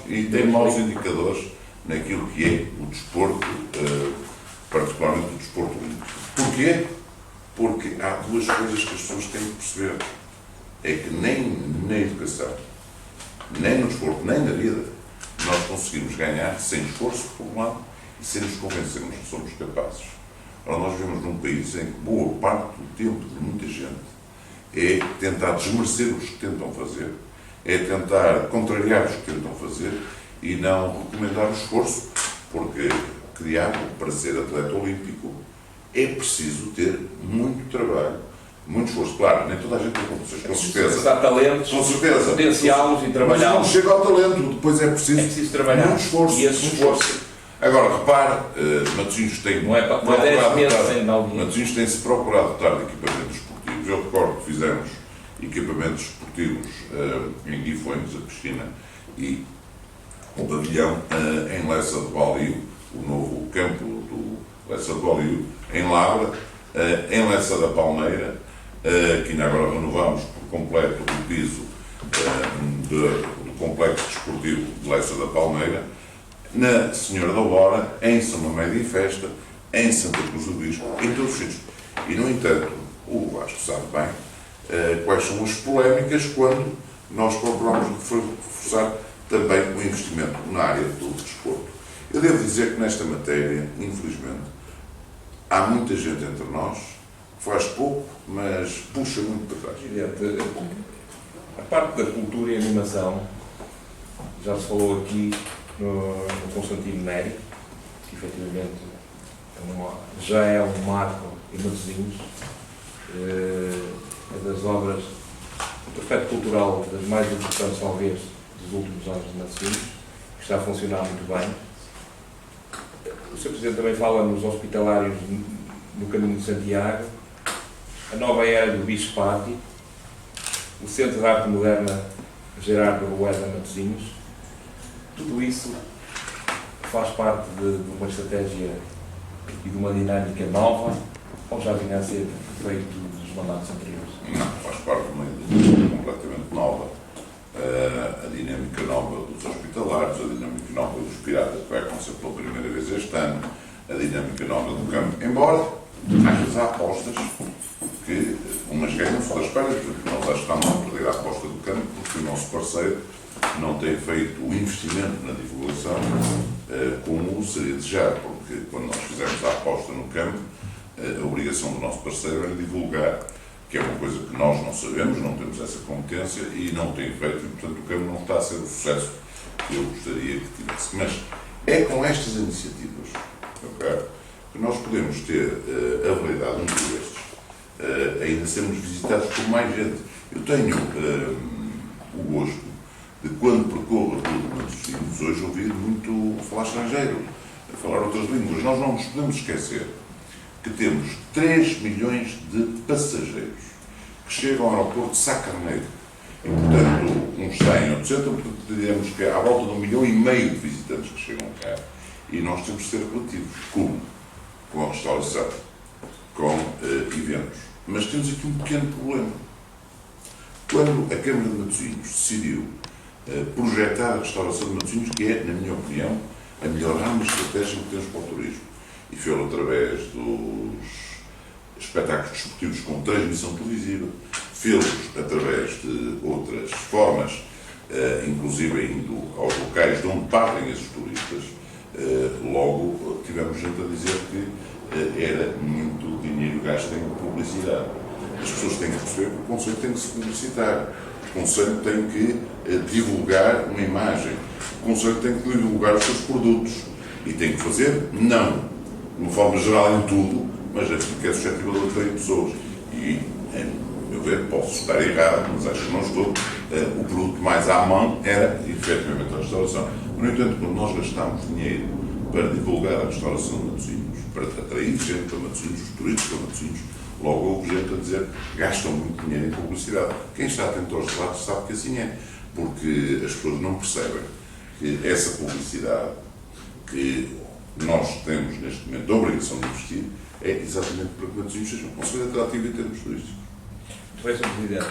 E tem maus indicadores naquilo que é o desporto, particularmente o desporto olímpico. Porquê? Porque há duas coisas que as pessoas têm que perceber. É que nem na educação, nem no desporto, nem na vida, nós conseguimos ganhar sem esforço por um lado e sem nos convencermos que somos capazes. Ora, nós vivemos num país em que boa parte do tempo de muita gente é tentar desmerecer os que tentam fazer, é tentar contrariar os que tentam fazer e não recomendar o esforço, porque criar para ser atleta olímpico é preciso ter muito trabalho, muito esforço. Claro, nem toda a gente tem condições, com certeza. Há talentos, com certeza. Potenciá-los e trabalhá-los. Mas não chega ao talento, depois é preciso trabalhar muito esforço. E esse esforço. Agora, repare, Matosinhos tem Matosinhos tem-se procurado dotar de equipamentos esportivos. Eu recordo que fizemos equipamentos esportivos em Guifões, a piscina, e o pavilhão em Lessa de Balio, o novo campo do Lessa de Balio, em Lavra, em Lessa da Palmeira, que ainda agora renovamos por completo o piso do complexo desportivo de Lessa da Palmeira, na Senhora da Aurora, em São Mamede e Festa, em Santa Cruz do Bispo, em todos os sítios. E, no entanto, o Vasco sabe bem quais são as polémicas quando nós procuramos reforçar também o investimento na área do desporto. Eu devo dizer que nesta matéria, infelizmente, há muita gente entre nós que faz pouco, mas puxa muito para trás. A parte da cultura e animação, já se falou aqui no Constantino Nery, que efetivamente já é um marco em Matosinhos, é das obras do aspecto cultural das mais importantes, talvez, dos últimos anos de Matosinhos, que está a funcionar muito bem. O Sr. Presidente também fala nos hospitalários no Caminho de Santiago, a nova era do Bispati, o Centro de Arte Moderna Gerardo Rueda Matosinhos. Tudo isso faz parte de uma estratégia e de uma dinâmica nova, ou já vinha a ser feito dos mandatos anteriores? Não, faz parte de uma dinâmica completamente nova. A dinâmica nova dos hospitalários, a dinâmica nova dos piratas, que vai acontecer pela primeira vez este ano, a dinâmica nova do campo, embora às vezes há apostas que umas ganham-se das pernas, porque nós acho que estamos a perder a aposta do campo, porque o nosso parceiro não tem feito o investimento na divulgação como seria desejado, porque quando nós fizemos a aposta no campo, a obrigação do nosso parceiro era divulgar, que é uma coisa que nós não sabemos, não temos essa competência e não tem feito, e portanto o campo não está a ser o sucesso que eu gostaria que tivesse. Mas é com estas iniciativas, okay, que nós podemos ter a validade, um dia destes, ainda sermos visitados por mais gente. Eu tenho o gosto de, quando percorro a rua de Matosinhos, hoje ouvir muito falar estrangeiro, falar outras línguas. Nós não nos podemos esquecer que temos 3 milhões de passageiros que chegam ao aeroporto de Sá Carneiro. E, portanto, uns 100, outros 60, portanto, diríamos que há à volta de 1,5 milhão de visitantes que chegam cá. E nós temos de ser relativos. Como? Com a restauração. com eventos. Mas temos aqui um pequeno problema. Quando a Câmara de Matosinhos decidiu projetar a restauração de Matosinhos, que é, na minha opinião, a melhor arma estratégica que temos para o turismo, e foi através dos espetáculos desportivos com transmissão televisiva, fê-los através de outras formas, inclusive indo aos locais de onde partem esses turistas, logo tivemos gente a dizer que era muito dinheiro gasto em publicidade. As pessoas têm que perceber que o Conselho tem que se publicitar, o Conselho tem que divulgar uma imagem, o Conselho tem que divulgar os seus produtos e tem que fazer, não de uma forma geral em tudo, mas aquilo que é suscetível de atrair pessoas. E, a meu ver, posso estar errado, mas acho que não estou. O produto mais à mão era, efetivamente, a restauração. No entanto, quando nós gastamos dinheiro para divulgar a restauração de Matosinhos, para atrair gente para Matosinhos, os turistas para Matosinhos, logo houve gente a dizer que gastam muito dinheiro em publicidade. Quem está atento aos debates sabe que assim é, porque as pessoas não percebem que essa publicidade que nós temos neste momento a obrigação de investir é exatamente para que Matosinhos seja um conselho atrativo em termos turísticos. Muito bem, Sr. Presidente.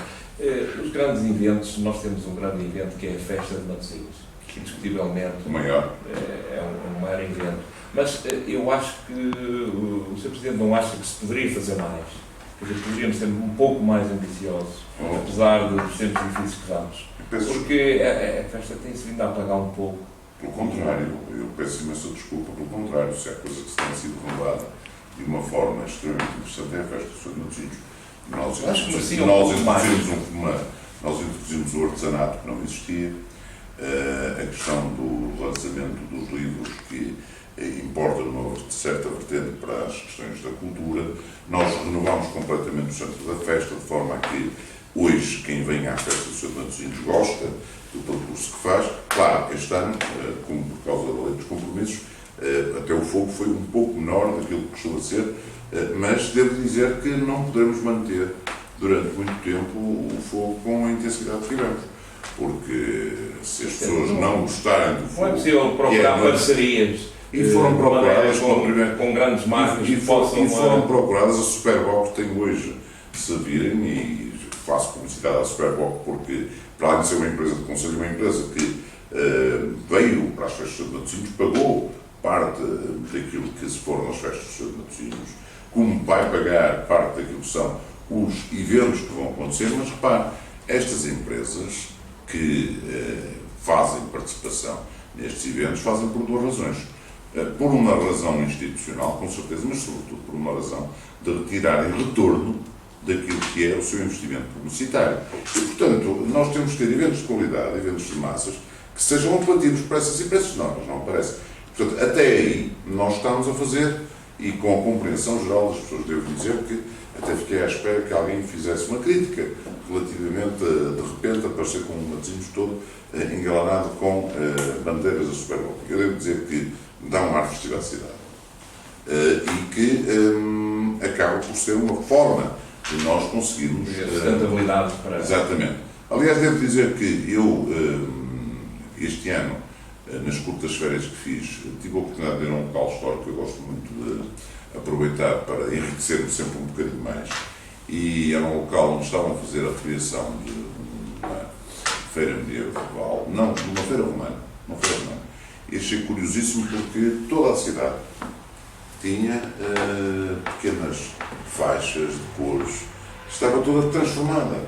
Os grandes eventos, nós temos um grande evento que é a Festa de Matosinhos, que indiscutivelmente O maior. é um maior evento. Mas eu acho que o Sr. Presidente não acha que se poderia fazer mais. Quer dizer, poderíamos ser um pouco mais ambiciosos, apesar dos tempos difíceis que vamos. Porque a festa tem-se vindo a apagar um pouco. Pelo contrário, eu peço imensa desculpa, pelo contrário, se há coisa que se tem sido revelada de uma forma extremamente interessante é a festa do Sr. Matosinhos. Nós introduzimos o artesanato que não existia, a questão do lançamento dos livros que importa uma certa vertente para as questões da cultura. Nós renovamos completamente o centro da festa, de forma a que hoje quem vem à festa do Sr. Matosinhos gosta do percurso que faz. Claro, este ano, como por causa da lei dos compromissos, até o fogo foi um pouco menor daquilo que costuma ser, mas devo dizer que não poderemos manter durante muito tempo o fogo com a intensidade que tivemos, porque se as pessoas não gostarem do fogo... Não é possível procurar parcerias e foram procuradas com grandes marcas e foram procuradas. A Superboc tem hoje, se virem, e faço publicidade à Superboc porque, para além de ser uma empresa de conselho, uma empresa que veio para as festas de Matosinhos, pagou parte daquilo que se foram as festas de Matosinhos, como vai pagar parte daquilo que são os eventos que vão acontecer. Mas repare, estas empresas que fazem participação nestes eventos fazem por duas razões. Por uma razão institucional, com certeza, mas sobretudo por uma razão de retirarem retorno daquilo que é o seu investimento publicitário. E, portanto, nós temos que ter eventos de qualidade, eventos de massas, que sejam apelativos para essas empresas. Não parece. Portanto, até aí nós estamos a fazer, e com a compreensão geral das pessoas, devo dizer que até fiquei à espera que alguém fizesse uma crítica relativamente, de repente, aparecer com um Matosinhos todo engalanado com bandeiras da Superboc. Eu devo dizer que dá um ar de festividade e que acaba por ser uma forma de nós conseguirmos... sustentabilidade para... Exatamente. Aliás, devo dizer que eu, este ano, nas curtas férias que fiz, tive a oportunidade de ir a um local histórico que eu gosto muito de aproveitar para enriquecer-me sempre um bocadinho mais. E era um local onde estavam a fazer a criação de uma feira medieval, não, uma feira romana. E achei curiosíssimo porque toda a cidade tinha pequenas faixas de cores, estava toda transformada.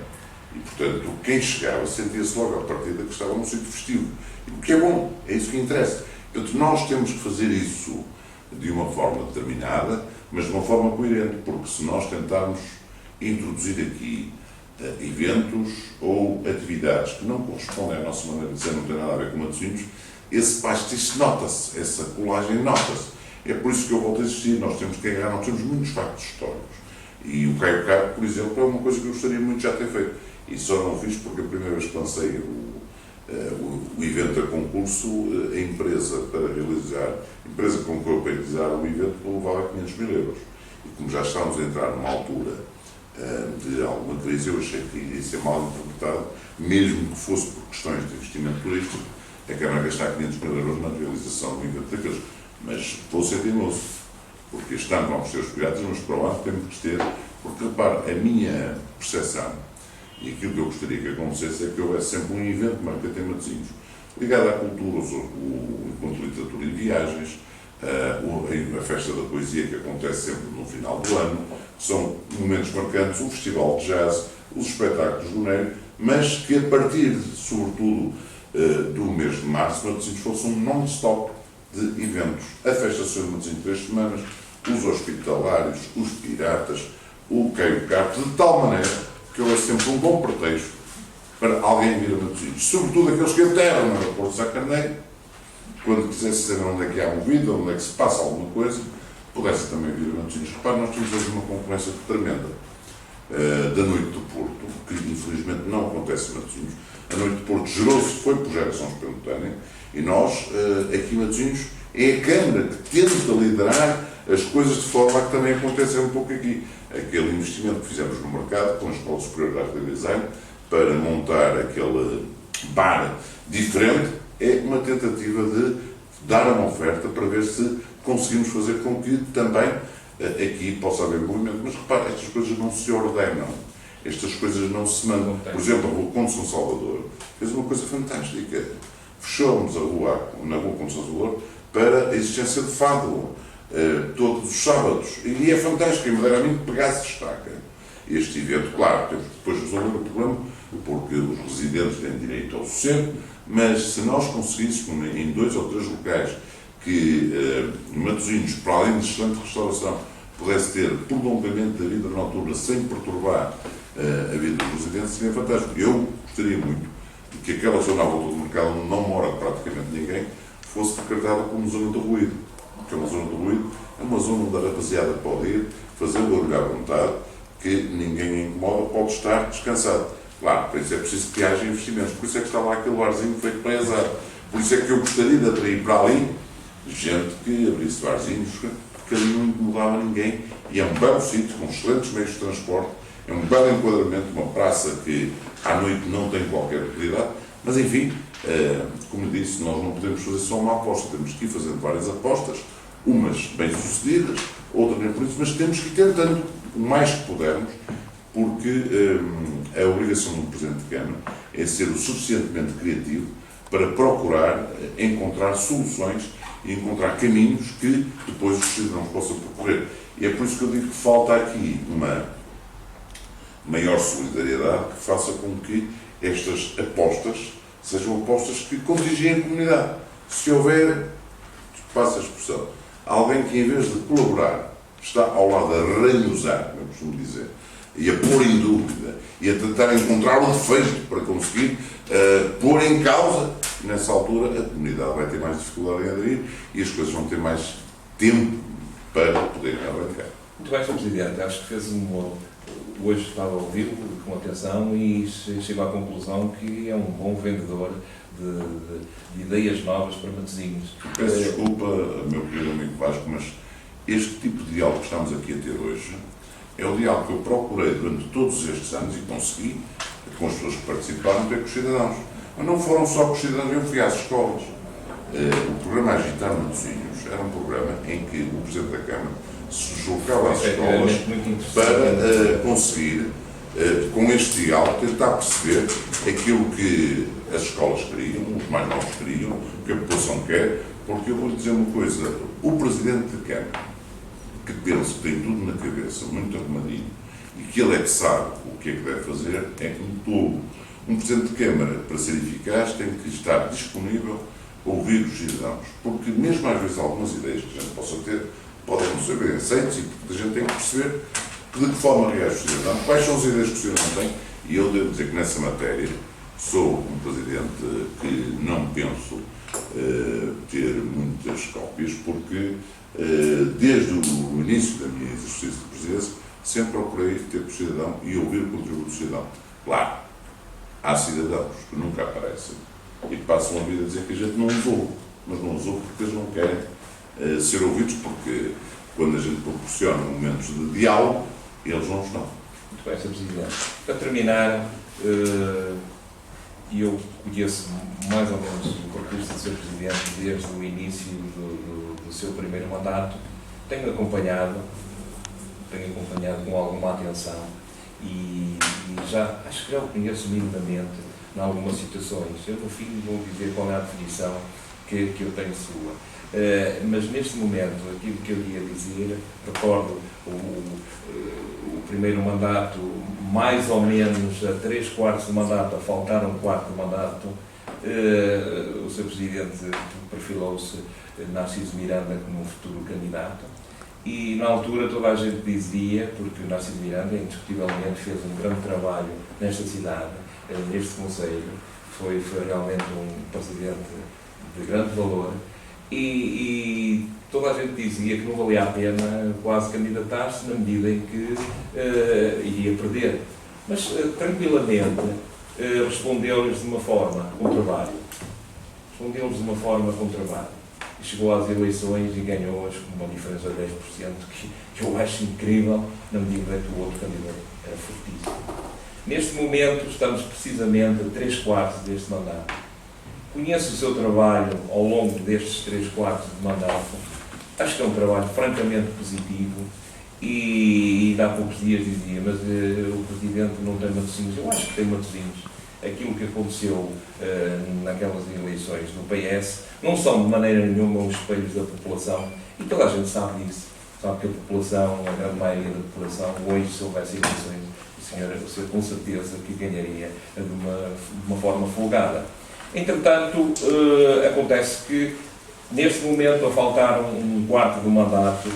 E, portanto, quem chegava sentia-se logo à partida que estava num sítio festivo. O que é bom, é isso que interessa. Portanto, nós temos que fazer isso de uma forma determinada, mas de uma forma coerente, porque se nós tentarmos introduzir aqui eventos ou atividades que não correspondem à nossa maneira de dizer, não tem nada a ver com Matosinhos, esse pastiche nota-se, essa colagem nota-se. É por isso que eu volto a insistir, nós temos que ganhar, nós temos muitos factos históricos. E o Caio Cabo, por exemplo, é uma coisa que eu gostaria muito de já ter feito. E só não fiz porque a primeira vez que lancei o evento a concurso, a empresa que concorreu para realizar o evento levava 500 mil euros. E como já estávamos a entrar numa altura de alguma crise, eu achei que iria ser mal interpretado, mesmo que fosse por questões de investimento turístico, a Câmara gastar 500 mil euros na realização do evento daqueles. Mas vou ser teimoso. porque este ano vamos ter os pediatras, mas para o ano temos que ter, porque repare, a minha percepção e aquilo que eu gostaria que acontecesse é que houvesse sempre um evento marcante em Matosinhos, ligado à cultura, o encontro de literatura e viagens, a festa da poesia que acontece sempre no final do ano, são momentos marcantes, o festival de jazz, os espetáculos do Neiro, mas que a partir, sobretudo, do mês de março, Matosinhos fosse um non-stop de eventos. A festa de Matosinhos 3 semanas, os hospitalários, os piratas, o Caio Carpe, de tal maneira que houvesse sempre um bom pretexto para alguém vir a Matosinhos. Sobretudo aqueles que aterram no aeroporto de Sá Carneiro, quando quisesse saber onde é que há movida, onde é que se passa alguma coisa, pudesse também vir a Matosinhos. Repare, nós temos hoje uma concorrência tremenda da Noite do Porto, que infelizmente não acontece em Matosinhos. A Noite do Porto gerou-se, foi por geração espontânea, e nós, aqui em Matosinhos, é a Câmara que tenta liderar as coisas de forma a que também aconteça um pouco aqui. Aquele investimento que fizemos no mercado, com a Escola Superior de Arte e Design, para montar aquele bar diferente, é uma tentativa de dar uma oferta para ver se conseguimos fazer com que também aqui possa haver movimento. Mas repare, estas coisas não se ordenam, estas coisas não se mandam. Por exemplo, a Rua Conde São Salvador fez uma coisa fantástica. Fechou-nos a rua, na Rua Conde São Salvador para a existência de fado todos os sábados. E é fantástico, e verdadeiramente pegar-se destaca. Este evento, claro, temos que depois resolver o problema, porque os residentes têm direito ao sossego, mas se nós conseguíssemos em 2 ou 3 locais que Matosinhos, para além de excelente restauração, pudesse ter prolongamento da vida noturna sem perturbar a vida dos residentes, seria fantástico. Eu gostaria muito de que aquela zona à volta do mercado, onde não mora praticamente ninguém, fosse decretada como zona de ruído. Porque uma zona de ruído é uma zona onde a rapaziada pode ir, fazer o barulho à vontade, que ninguém incomoda, pode estar descansado. Claro, por isso é preciso que haja investimentos, por isso é que está lá aquele barzinho feito para azar. Por isso é que eu gostaria de atrair para ali gente que abrisse barzinhos, porque ali não incomodava ninguém, e é um belo sítio, com excelentes meios de transporte, é um belo enquadramento, uma praça que à noite não tem qualquer utilidade, mas enfim, como disse, nós não podemos fazer só uma aposta, temos que ir fazendo várias apostas, umas bem-sucedidas, outras nem por isso, mas temos que ir tentando o mais que pudermos, porque a obrigação do Presidente de Câmara é ser o suficientemente criativo para procurar encontrar soluções e encontrar caminhos que depois os cidadãos possam percorrer. E é por isso que eu digo que falta aqui uma maior solidariedade que faça com que estas apostas sejam apostas que contingem a comunidade. Se houver, passa a expressão, alguém que em vez de colaborar está ao lado a ranhosar, como eu costumo dizer, e a pôr em dúvida, e a tentar encontrar um defeito para conseguir pôr em causa, nessa altura a comunidade vai ter mais dificuldade em aderir e as coisas vão ter mais tempo para poderem arrancar. Muito bem, Sr. Presidente, acho que fez hoje estava a ouvi-lo com atenção e chego à conclusão que é um bom vendedor de ideias novas para Matosinhos. Peço desculpa, meu querido amigo Vasco, mas este tipo de diálogo que estamos aqui a ter hoje é o diálogo que eu procurei durante todos estes anos e consegui, com as pessoas que participaram, ter com os cidadãos. Mas não foram só com os cidadãos, eu fui às escolas. O programa Agitar Matosinhos era um programa em que o Presidente da Câmara se deslocava às escolas para conseguir, com este diálogo, tentar perceber aquilo que as escolas queriam, os mais novos queriam, o que a população quer, porque eu vou lhe dizer uma coisa, o Presidente da Câmara, que pensa que tem tudo na cabeça, muito arrumadinho, e que ele é que sabe o que é que deve fazer, é um tolo. Um Presidente de Câmara, para ser eficaz, tem que estar disponível a ouvir os cidadãos, porque mesmo às vezes algumas ideias que a gente possa ter podem não ser bem aceitas e porque a gente tem que perceber de que forma reage o cidadão, quais são as ideias que o cidadão tem, e eu devo dizer que nessa matéria sou um Presidente que não penso ter muitas cópias, porque desde o início da minha exercício de presidência sempre procurei ter com o cidadão e ouvir o contributo do cidadão. Claro, há cidadãos que nunca aparecem e que passam a vida a dizer que a gente não os ouve, mas não os ouve porque eles não querem ser ouvidos, porque quando a gente proporciona momentos de diálogo, eles não estão. Muito bem, Sr. Presidente. Para terminar, eu conheço mais ou menos o percurso do Sr. Presidente desde o início do seu primeiro mandato tenho acompanhado com alguma atenção e acho que já o conheço minimamente em algumas situações. Eu, no fim, vou dizer qual é a definição que eu tenho sua. Mas neste momento, aquilo que eu ia dizer, recordo o primeiro mandato, mais ou menos a 3/4 do mandato, a faltar um quarto do mandato, o Sr. Presidente perfilou-se Narciso Miranda como futuro candidato e na altura toda a gente dizia, porque o Narciso Miranda indiscutivelmente fez um grande trabalho nesta cidade, neste concelho, foi realmente um presidente de grande valor e toda a gente dizia que não valia a pena quase candidatar-se na medida em que iria perder. Mas tranquilamente respondeu-lhes de uma forma com trabalho. E chegou às eleições e ganhou-as com uma diferença de 10%, que eu acho incrível, na medida que o outro candidato era fortíssimo. Neste momento estamos precisamente a 3/4 deste mandato. Conheço o seu trabalho ao longo destes 3/4 de mandato. Acho que é um trabalho francamente positivo e há poucos dias dizia, mas o Presidente não tem Matosinhos. Eu acho que tem Matosinhos. Aquilo que aconteceu naquelas eleições do PS não são de maneira nenhuma os espelhos da população e toda a gente sabe disso. Sabe que a população, a grande maioria da população, hoje, se houvesse eleições, o senhor com certeza que ganharia de uma forma folgada. Entretanto, acontece que, neste momento, a faltar um quarto do mandato,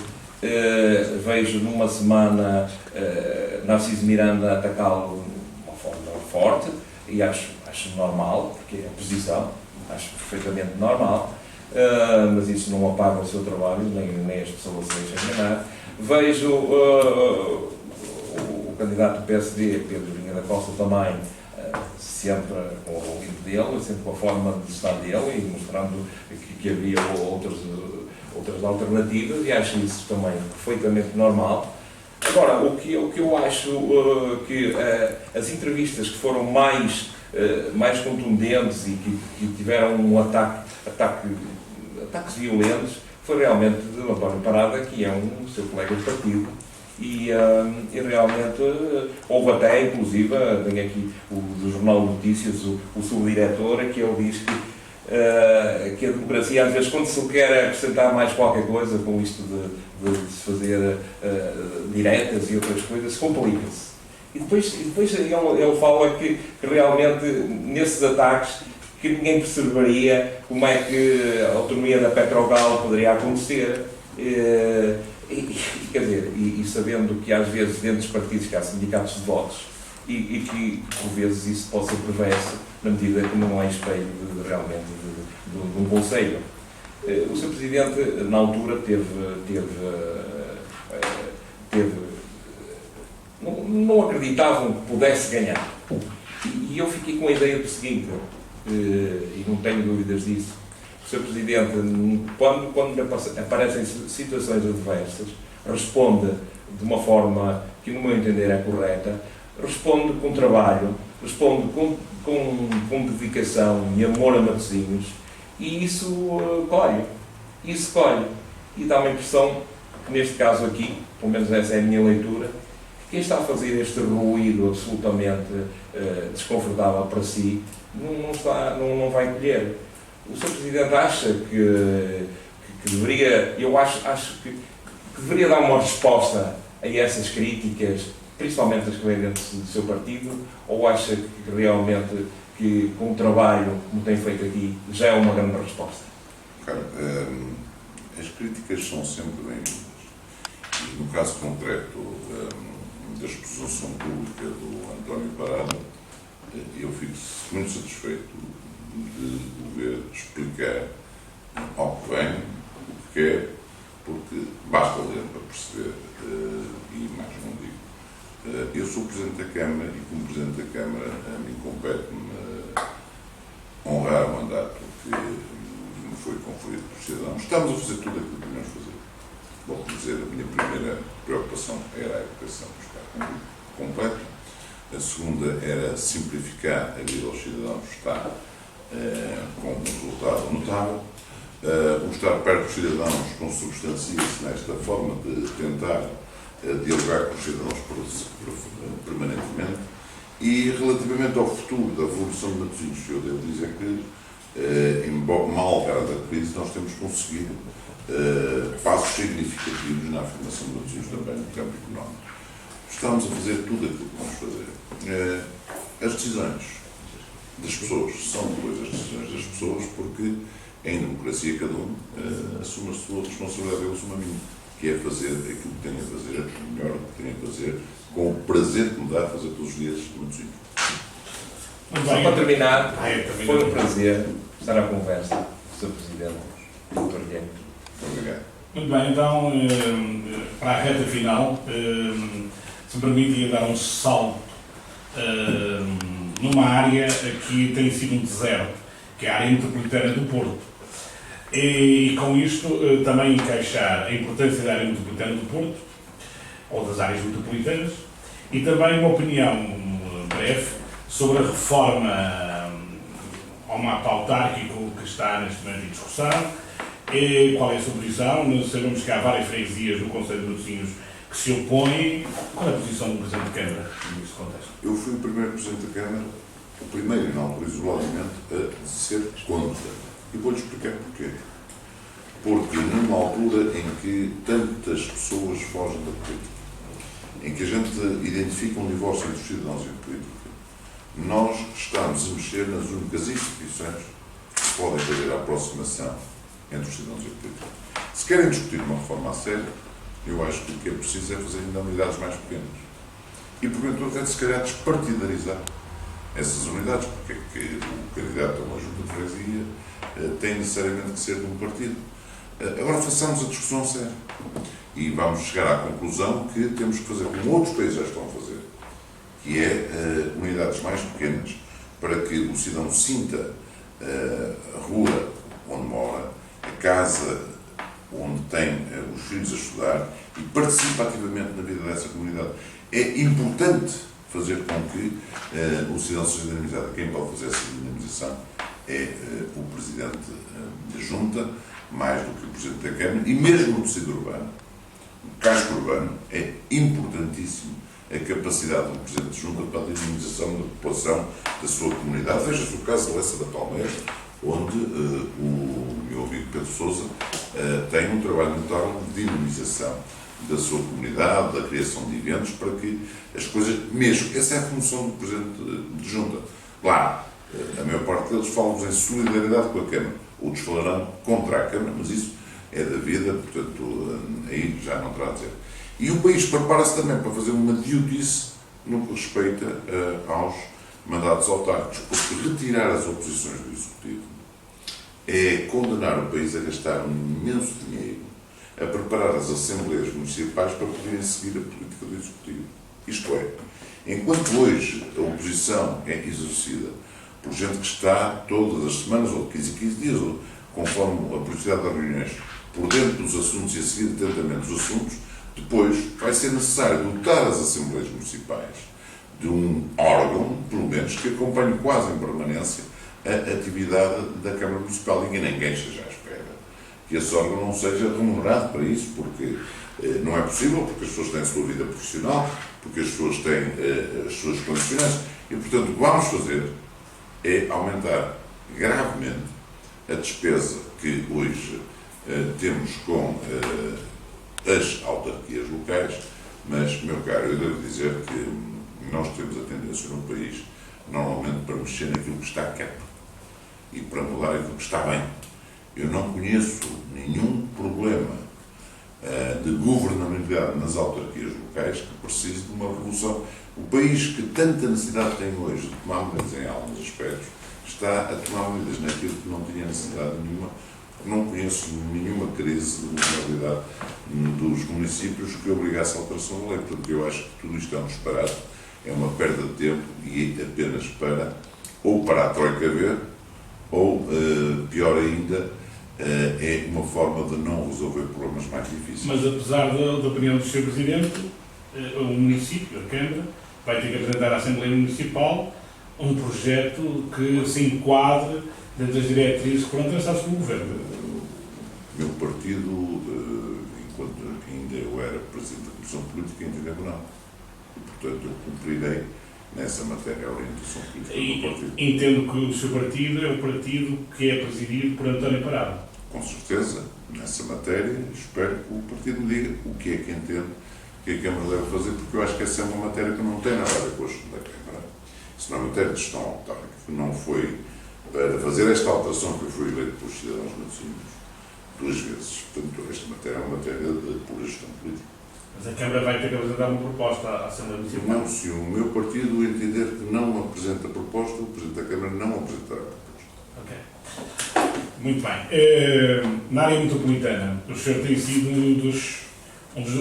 vejo numa semana Narciso Miranda atacá-lo de uma forma forte, e acho normal, porque é a posição, acho perfeitamente normal, mas isso não apaga o seu trabalho, nem as pessoas se deixam enganar. Vejo o candidato do PSD, Pedro Vinha da Costa, também, sempre com o limpo dele, sempre com a forma de estar dele e mostrando que havia outras alternativas e acho isso também perfeitamente normal. Agora, o que eu acho que as entrevistas que foram mais contundentes e que tiveram ataques violentos foi realmente de António Parada, que é um seu colega de partido. E realmente houve até, inclusive, tem aqui do Jornal de Notícias, o subdiretor, que ele diz que a democracia, às vezes, quando se quer acrescentar mais qualquer coisa com isto de se fazer diretas e outras coisas, complica-se. E depois ele fala que realmente, nesses ataques, que ninguém perceberia como é que a autonomia da Petrogal poderia acontecer. Quer dizer, e sabendo que às vezes dentro dos partidos que há sindicatos de votos e que por vezes isso pode ser perverso na medida que não é espelho realmente de um conselho. O Sr. Presidente na altura não acreditavam que pudesse ganhar e eu fiquei com a ideia do seguinte, e não tenho dúvidas disso. O Sr. Presidente, quando aparecem situações adversas, responde de uma forma que, no meu entender, é correta, responde com trabalho, responde com dedicação e amor a Matosinhos, e isso colhe. E dá uma impressão que, neste caso aqui, pelo menos essa é a minha leitura, que quem está a fazer este ruído absolutamente desconfortável para si, não vai colher. O Sr. Presidente acha que deveria, eu acho que deveria dar uma resposta a essas críticas, principalmente as que vêm dentro do seu partido, ou acha que realmente que com o trabalho, como tem feito aqui, já é uma grande resposta? Cara, as críticas são sempre bem-vindas. E no caso concreto da exposição pública do António Parada, eu fico muito satisfeito de o ver explicar ao que vem, o que quer, porque basta ler para perceber, e mais não digo. Eu sou Presidente da Câmara e, como Presidente da Câmara, a mim compete-me honrar o mandato que me foi conferido por cidadãos. Estamos a fazer tudo aquilo que devemos fazer. Vou dizer, a minha primeira preocupação era a educação estar completa. A segunda era simplificar a vida aos cidadãos, está com um resultado notável. O estar perto dos cidadãos consubstancia-se nesta forma de tentar dialogar com os cidadãos permanentemente. E relativamente ao futuro da evolução de Matosinhos, eu devo dizer que, mal cara da crise, nós temos conseguido passos significativos na afirmação de Matosinhos também no campo económico. Estamos a fazer tudo aquilo que vamos fazer. As decisões das pessoas são depois as decisões das pessoas, porque em democracia cada um assume a sua responsabilidade, eu assumo a minha, que é fazer aquilo que tenho a fazer, o melhor que tenho a fazer, com o prazer que me dá fazer todos os dias muito simples. Só para terminar, foi um prazer estar à conversa com o Sr. Presidente, Dr. Guilherme. Obrigado. Muito bem, então, para a reta final, se me permite dar um salto numa área que tem sido um deserto, que é a área metropolitana do Porto. E com isto também encaixar a importância da área metropolitana do Porto, ou das áreas metropolitanas, e também uma opinião breve sobre a reforma ao mapa autárquico que está neste momento em discussão, e qual é a sua posição. Nós sabemos que há várias freguesias no Conselho de Matosinhos que se opõem. Qual é a posição do Presidente da Câmara neste contexto? Eu fui o primeiro Presidente da Câmara, o primeiro, na altura, isoladamente, a ser contra. E vou-lhe explicar porquê. Porque numa altura em que tantas pessoas fogem da política, em que a gente identifica um divórcio entre os cidadãos e a política, nós estamos a mexer nas únicas instituições que podem fazer a aproximação entre os cidadãos e a política. Se querem discutir uma reforma a sério, eu acho que o que é preciso é fazer ainda unidades mais pequenas. E, porventura, até se calhar despartidarizar essas unidades, porque é que o candidato a uma junta de freguesia tem necessariamente que ser de um partido. Agora façamos a discussão séria e vamos chegar à conclusão que temos que fazer como outros países já estão a fazer, que é unidades mais pequenas, para que o cidadão sinta a rua onde mora, a casa onde tem os filhos a estudar e participa ativamente na vida dessa comunidade. É importante fazer com que o cidadão seja dinamizado. Quem pode fazer essa dinamização é o Presidente da Junta, mais do que o Presidente da Câmara, e mesmo no tecido urbano, o casco urbano, é importantíssimo a capacidade do Presidente da Junta para a dinamização da população da sua comunidade. Veja-se o caso da Lessa da Palmeira, onde o meu amigo Pedro Sousa tem um trabalho notável de dinamização da sua comunidade, da criação de eventos, para que as coisas, mesmo, essa é a função do Presidente de Junta. Claro, a maior parte deles falam em solidariedade com a Câmara, outros falarão contra a Câmara, mas isso é da vida, portanto, aí já não terá a dizer. E o país prepara-se também para fazer uma idiotice no que respeita aos mandatos autárquicos, porque retirar as oposições do Executivo é condenar o país a gastar um imenso dinheiro a preparar as Assembleias Municipais para poderem seguir a política do Executivo. Isto é, enquanto hoje a oposição é exercida por gente que está todas as semanas, ou de 15 em 15 dias, ou conforme a periodicidade das reuniões, por dentro dos assuntos e a seguir atentamente os assuntos, depois vai ser necessário dotar as Assembleias Municipais de um órgão, pelo menos, que acompanhe quase em permanência a atividade da Câmara Municipal e que ninguém esteja à espera que esse órgão não seja remunerado para isso, porque não é possível, porque as pessoas têm a sua vida profissional, porque as pessoas têm as suas condições, e, portanto, o que vamos fazer é aumentar gravemente a despesa que hoje temos com as autarquias locais, mas, meu caro, eu devo dizer que nós temos a tendência no país, normalmente, para mexer naquilo que está quieto e para mudar aquilo que está bem. Eu não conheço nenhum problema de governabilidade nas autarquias locais que precise de uma revolução. O país que tanta necessidade tem hoje de tomar medidas em alguns aspectos está a tomar medidas naquilo que não tinha necessidade nenhuma. Não conheço nenhuma crise de governabilidade dos municípios que obrigasse a alteração da lei. Portanto, eu acho que tudo isto é um disparate, é uma perda de tempo e apenas para a Troika ver, ou, pior ainda, é uma forma de não resolver problemas mais difíceis. Mas, apesar da opinião do Sr. Presidente, o município, a Câmara, vai ter que apresentar à Assembleia Municipal um projeto que se enquadre dentro das diretrizes que foram traçadas pelo Governo. meu partido, enquanto ainda eu era Presidente da Comissão Política, entendeu que não. E, portanto, eu cumprirei nessa matéria a orientação política do partido. Entendo que o seu partido é o partido que é presidido por António Parado. Com certeza, nessa matéria, espero que o partido me diga o que é que entende, o que é que a Câmara deve fazer, porque eu acho que essa é uma matéria que não tem nada a ver com a gestão da Câmara. Isso não é matéria de gestão autarca, que não foi para fazer esta alteração que eu fui eleito pelos cidadãos matosinhos 2 vezes. Portanto, esta matéria é uma matéria de pura gestão política. Mas a Câmara vai ter que apresentar uma proposta à Assembleia Municipal. Não, se o meu partido entender que não apresenta proposta, o Presidente da Câmara não apresentará proposta. Ok. Muito bem. Na área metropolitana, o senhor tem sido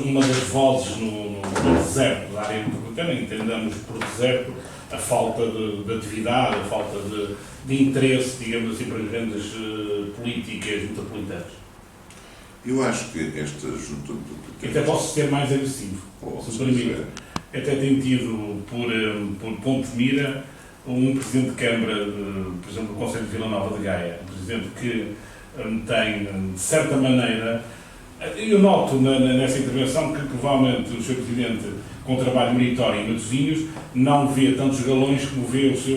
uma das vozes no deserto da área metropolitana. Entendamos por deserto a falta de atividade, a falta de interesse, digamos assim, para as grandes políticas metropolitanas. Eu acho que esta junta metropolitana... Até posso ser mais agressivo, se me permite. Até tem tido, por ponto de mira, um Presidente de Câmara, por exemplo, do Conselho de Vila Nova de Gaia, um Presidente que tem, de certa maneira, eu noto nessa intervenção que provavelmente o Sr. Presidente, com trabalho meritório em Matosinhos, não vê tantos galões como vê o seu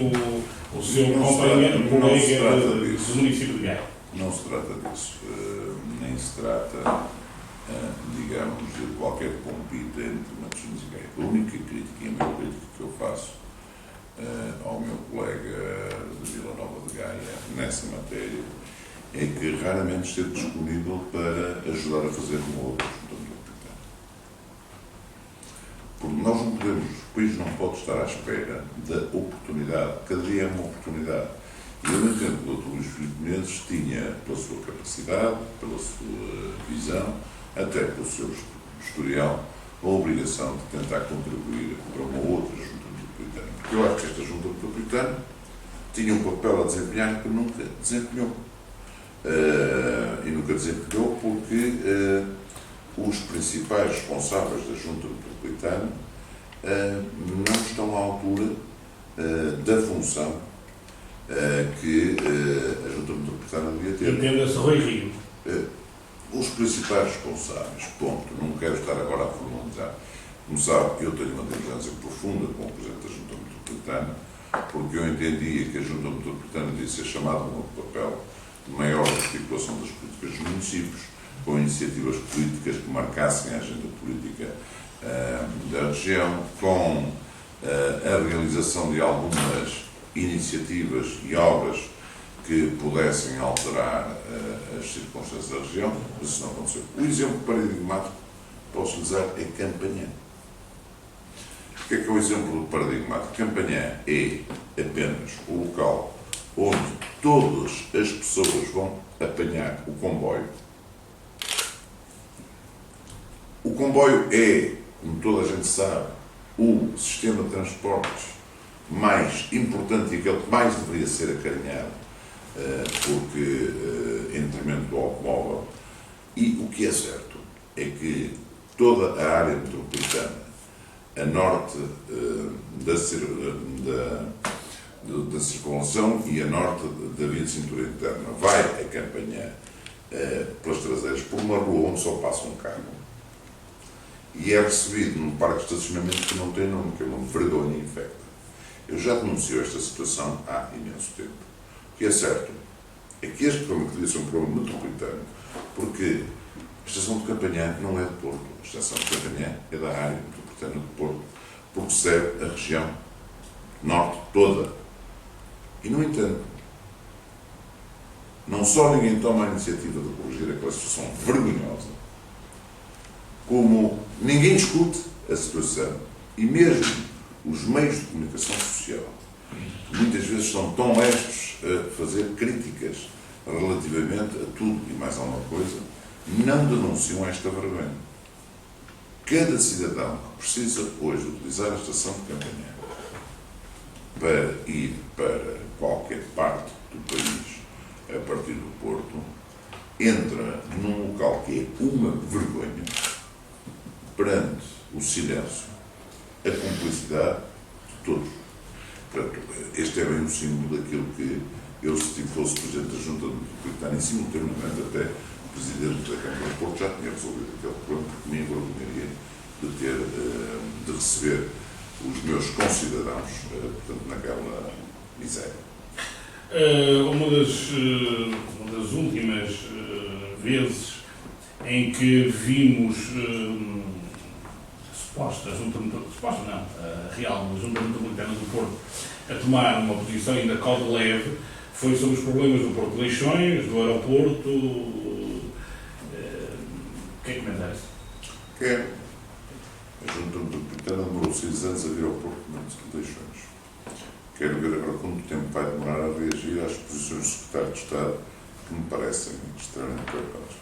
companheiro, colega do município de Gaia. Não se trata disso, nem se trata, digamos, de qualquer compita entre Matosinhos e Gaia. A única crítica e a maior crítica que eu faço ao meu colega de Vila Nova de Gaia nessa matéria é que raramente esteve disponível para ajudar a fazer uma outra junta metropolitana. Porque nós não podemos, o país não pode estar à espera da oportunidade, cada dia é uma oportunidade. E eu entendo que o Dr. Luís Filipe Menezes tinha, pela sua capacidade, pela sua visão, até pelo seu historial, a obrigação de tentar contribuir para uma outra junta metropolitana. Porque eu acho que esta junta metropolitana tinha um papel a desempenhar que nunca desempenhou. E nunca desempenhou porque os principais responsáveis da junta metropolitana não estão à altura da função que a junta metropolitana devia ter. Entenda-se Rui Rio. Os principais responsáveis, ponto. Não quero estar agora a formalizar. Como sabe, eu tenho uma divergência profunda com o Presidente da Junta Metropolitana, porque eu entendia que a Junta Metropolitana devia ser chamada a um papel de maior articulação das políticas dos municípios, com iniciativas políticas que marcassem a agenda política da região, com a realização de algumas iniciativas e obras que pudessem alterar as circunstâncias da região, mas isso não aconteceu. O exemplo paradigmático, posso lhe dizer, é Campanhã. O que é o exemplo paradigmático? Campanhã é apenas o local onde todas as pessoas vão apanhar o comboio. O comboio é, como toda a gente sabe, o sistema de transportes mais importante e aquele que mais deveria ser acarinhado, porque em detrimento do automóvel. E o que é certo é que toda a área metropolitana, a norte da circunvalação e a norte da via de cintura interna, vai a Campanhã pelas traseiras por uma rua onde só passa um carro e é recebido num parque de estacionamento que não tem nome, que é uma vergonha infecta. Eu já denuncio esta situação há imenso tempo. O que é certo é que este problema que devia ser um problema metropolitano, porque a estação de Campanhã não é de Porto, a estação de Campanhã é da área metropolitana de Porto, porque serve a região norte toda. E, no entanto, não só ninguém toma a iniciativa de corrigir aquela situação vergonhosa, como ninguém discute a situação e mesmo os meios de comunicação social, que muitas vezes são tão lestos a fazer críticas relativamente a tudo e mais alguma coisa, não denunciam esta vergonha. Cada cidadão que precisa hoje utilizar a estação de Campanhã para ir para qualquer parte do país, a partir do Porto, entra num local que é uma vergonha perante o silêncio, a cumplicidade de todos. Portanto, este é bem o símbolo daquilo que eu, se fosse Presidente da Junta Metropolitana, e simultaneamente até Presidente da Câmara do Porto já tinha resolvido aquele problema, porque me envergonharia de receber os meus concidadãos, portanto, naquela miséria. Uma das últimas vezes em que vimos a Real Junta Metropolitana do Porto a tomar uma posição ainda cauda leve foi sobre os problemas do Porto de Leixões, do aeroporto. O que é que comentar isso? A Junta Metropolitana demorou 6 anos a vir ao Porto de Leixões. Quero ver agora quanto tempo vai demorar a reagir às posições do Secretário de Estado, que me parecem extremamente preocupantes.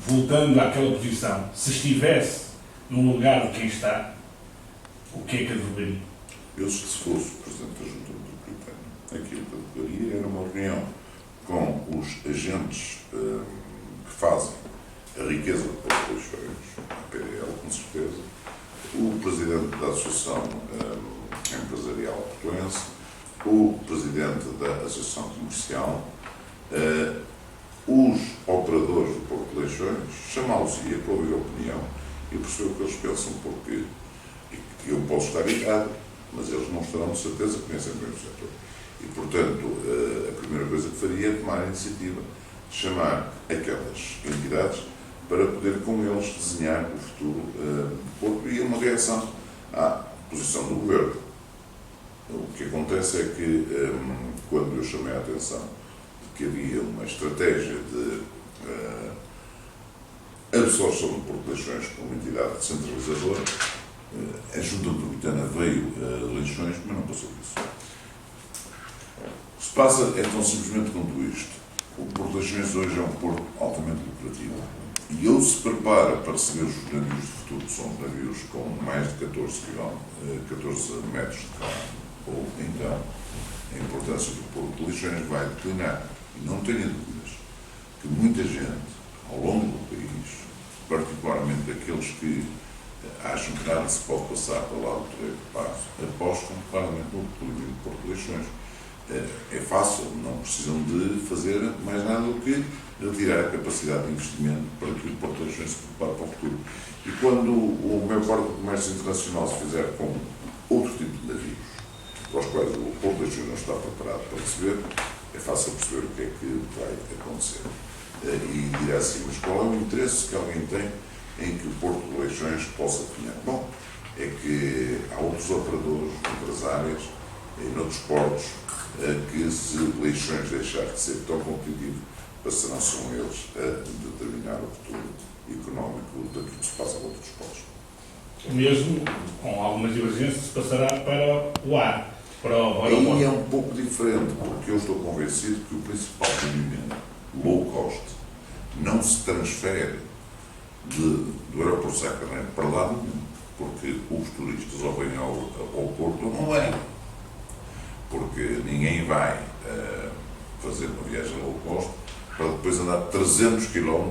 Voltando àquela posição, se estivesse no lugar de quem está, o que é que advogaria? Eu, se fosse o Presidente da Junta Metropolitana, aquilo que advogaria era uma reunião com os agentes que fazem a riqueza do Porto de Leixões, a PDL, com certeza, o Presidente da Associação Empresarial Portuense, o Presidente da Associação Comercial, os operadores do Porto de Leixões, chamá-los-ia para ouvir a opinião e perceber o que eles pensam, porque eu posso estar errado, mas eles não estarão de certeza que conhecem bem o setor. E, portanto, a primeira coisa que faria é tomar a iniciativa de chamar aquelas entidades para poder com eles desenhar o futuro do Porto e uma reação à posição do Governo. O que acontece é que, quando eu chamei a atenção de que havia uma estratégia de absorção do Porto de Leixões como uma entidade descentralizadora, a Junta Metropolitana veio de Leixões, mas não passou disso. O que se passa é tão simplesmente quanto isto. O Porto de Leixões hoje é um porto altamente lucrativo e ele se prepara para receber os navios de futuro, que são navios com mais de 14 metros de calado, ou então a importância do Porto de Leixões vai declinar. E não tenha dúvidas que muita gente, ao longo do país, particularmente aqueles que acham que nada se pode passar para lá do Terreiro de Paz, apostam claramente no declínio do Porto de Leixões. É fácil, não precisam de fazer mais nada do que retirar a capacidade de investimento para que o Porto de Leixões se prepare para o futuro. E quando o maior parte do comércio internacional se fizer com outro tipo de navios, para os quais o Porto de Leixões não está preparado para receber, é fácil perceber o que é que vai acontecer. E dirá assim, mas qual é o interesse que alguém tem em que o Porto de Leixões possa definhar? Bom, é que há outros operadores, outras áreas, em outros portos, que se Leixões deixar de ser tão competitivo, passarão são eles a determinar o futuro económico daquilo que se passa a outros portos. Mesmo com algumas divergências, se passará para o ar, para o aeroporto. Aí é um pouco diferente, porque eu estou convencido que o principal movimento low cost não se transfere do aeroporto de Sá Carneiro para lá nenhum, porque os turistas ao vêm ao Porto não vêm, porque ninguém vai fazer uma viagem low cost para depois andar 300 km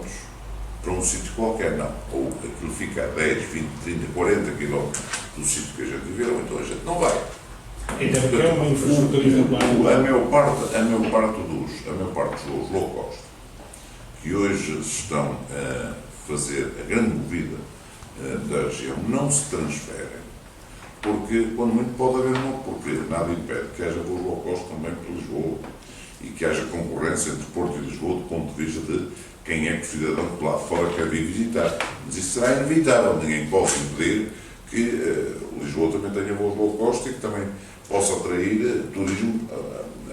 para um sítio qualquer, não. Ou aquilo fica a 10, 20, 30, 40 km do sítio que a gente viu, então a gente não vai. Então, porque é uma infraestrutura exemplar. A maior parte dos voos low cost que hoje estão a fazer a grande movida da região não se transferem, porque quando muito pode haver porque nada impede que haja voos low cost também para Lisboa e que haja concorrência entre Porto e Lisboa do ponto de vista de quem é que o cidadão que lá de fora quer vir visitar. Mas isso será inevitável, ninguém pode impedir que Lisboa também tenha voos low cost e que também possa atrair turismo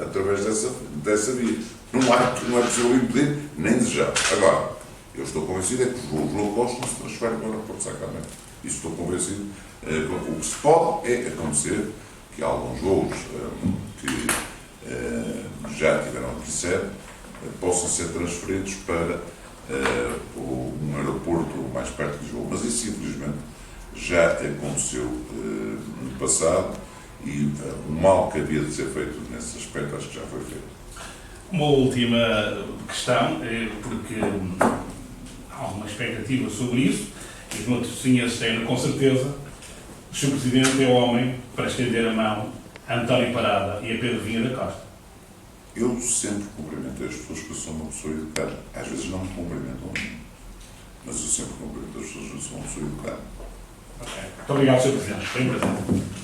através dessa via. Não é possível impedir, nem desejar. Agora, eu estou convencido é que os voos low cost não se transferem para o aeroporto de Sá Carneiro. Isso estou convencido. O que se pode é acontecer que alguns voos que já tiveram aqui sede possam ser transferidos para um aeroporto mais perto de Lisboa. Mas isso, infelizmente, já aconteceu no passado e o mal que havia de ser feito nesse aspecto acho que já foi feito. Uma última questão, porque há uma expectativa sobre isso, e que no Tocinhas tem com certeza, o Sr. Presidente é o homem para estender a mão a António Parada e a Pedro Vinha da Costa. Eu sempre cumprimentei as pessoas porque eu sou uma pessoa educada. Às vezes não me cumprimentam a mim, mas eu sempre cumprimento as pessoas porque eu sou uma pessoa educada. Ok. Muito obrigado, Sr. Presidente. Foi um prazer.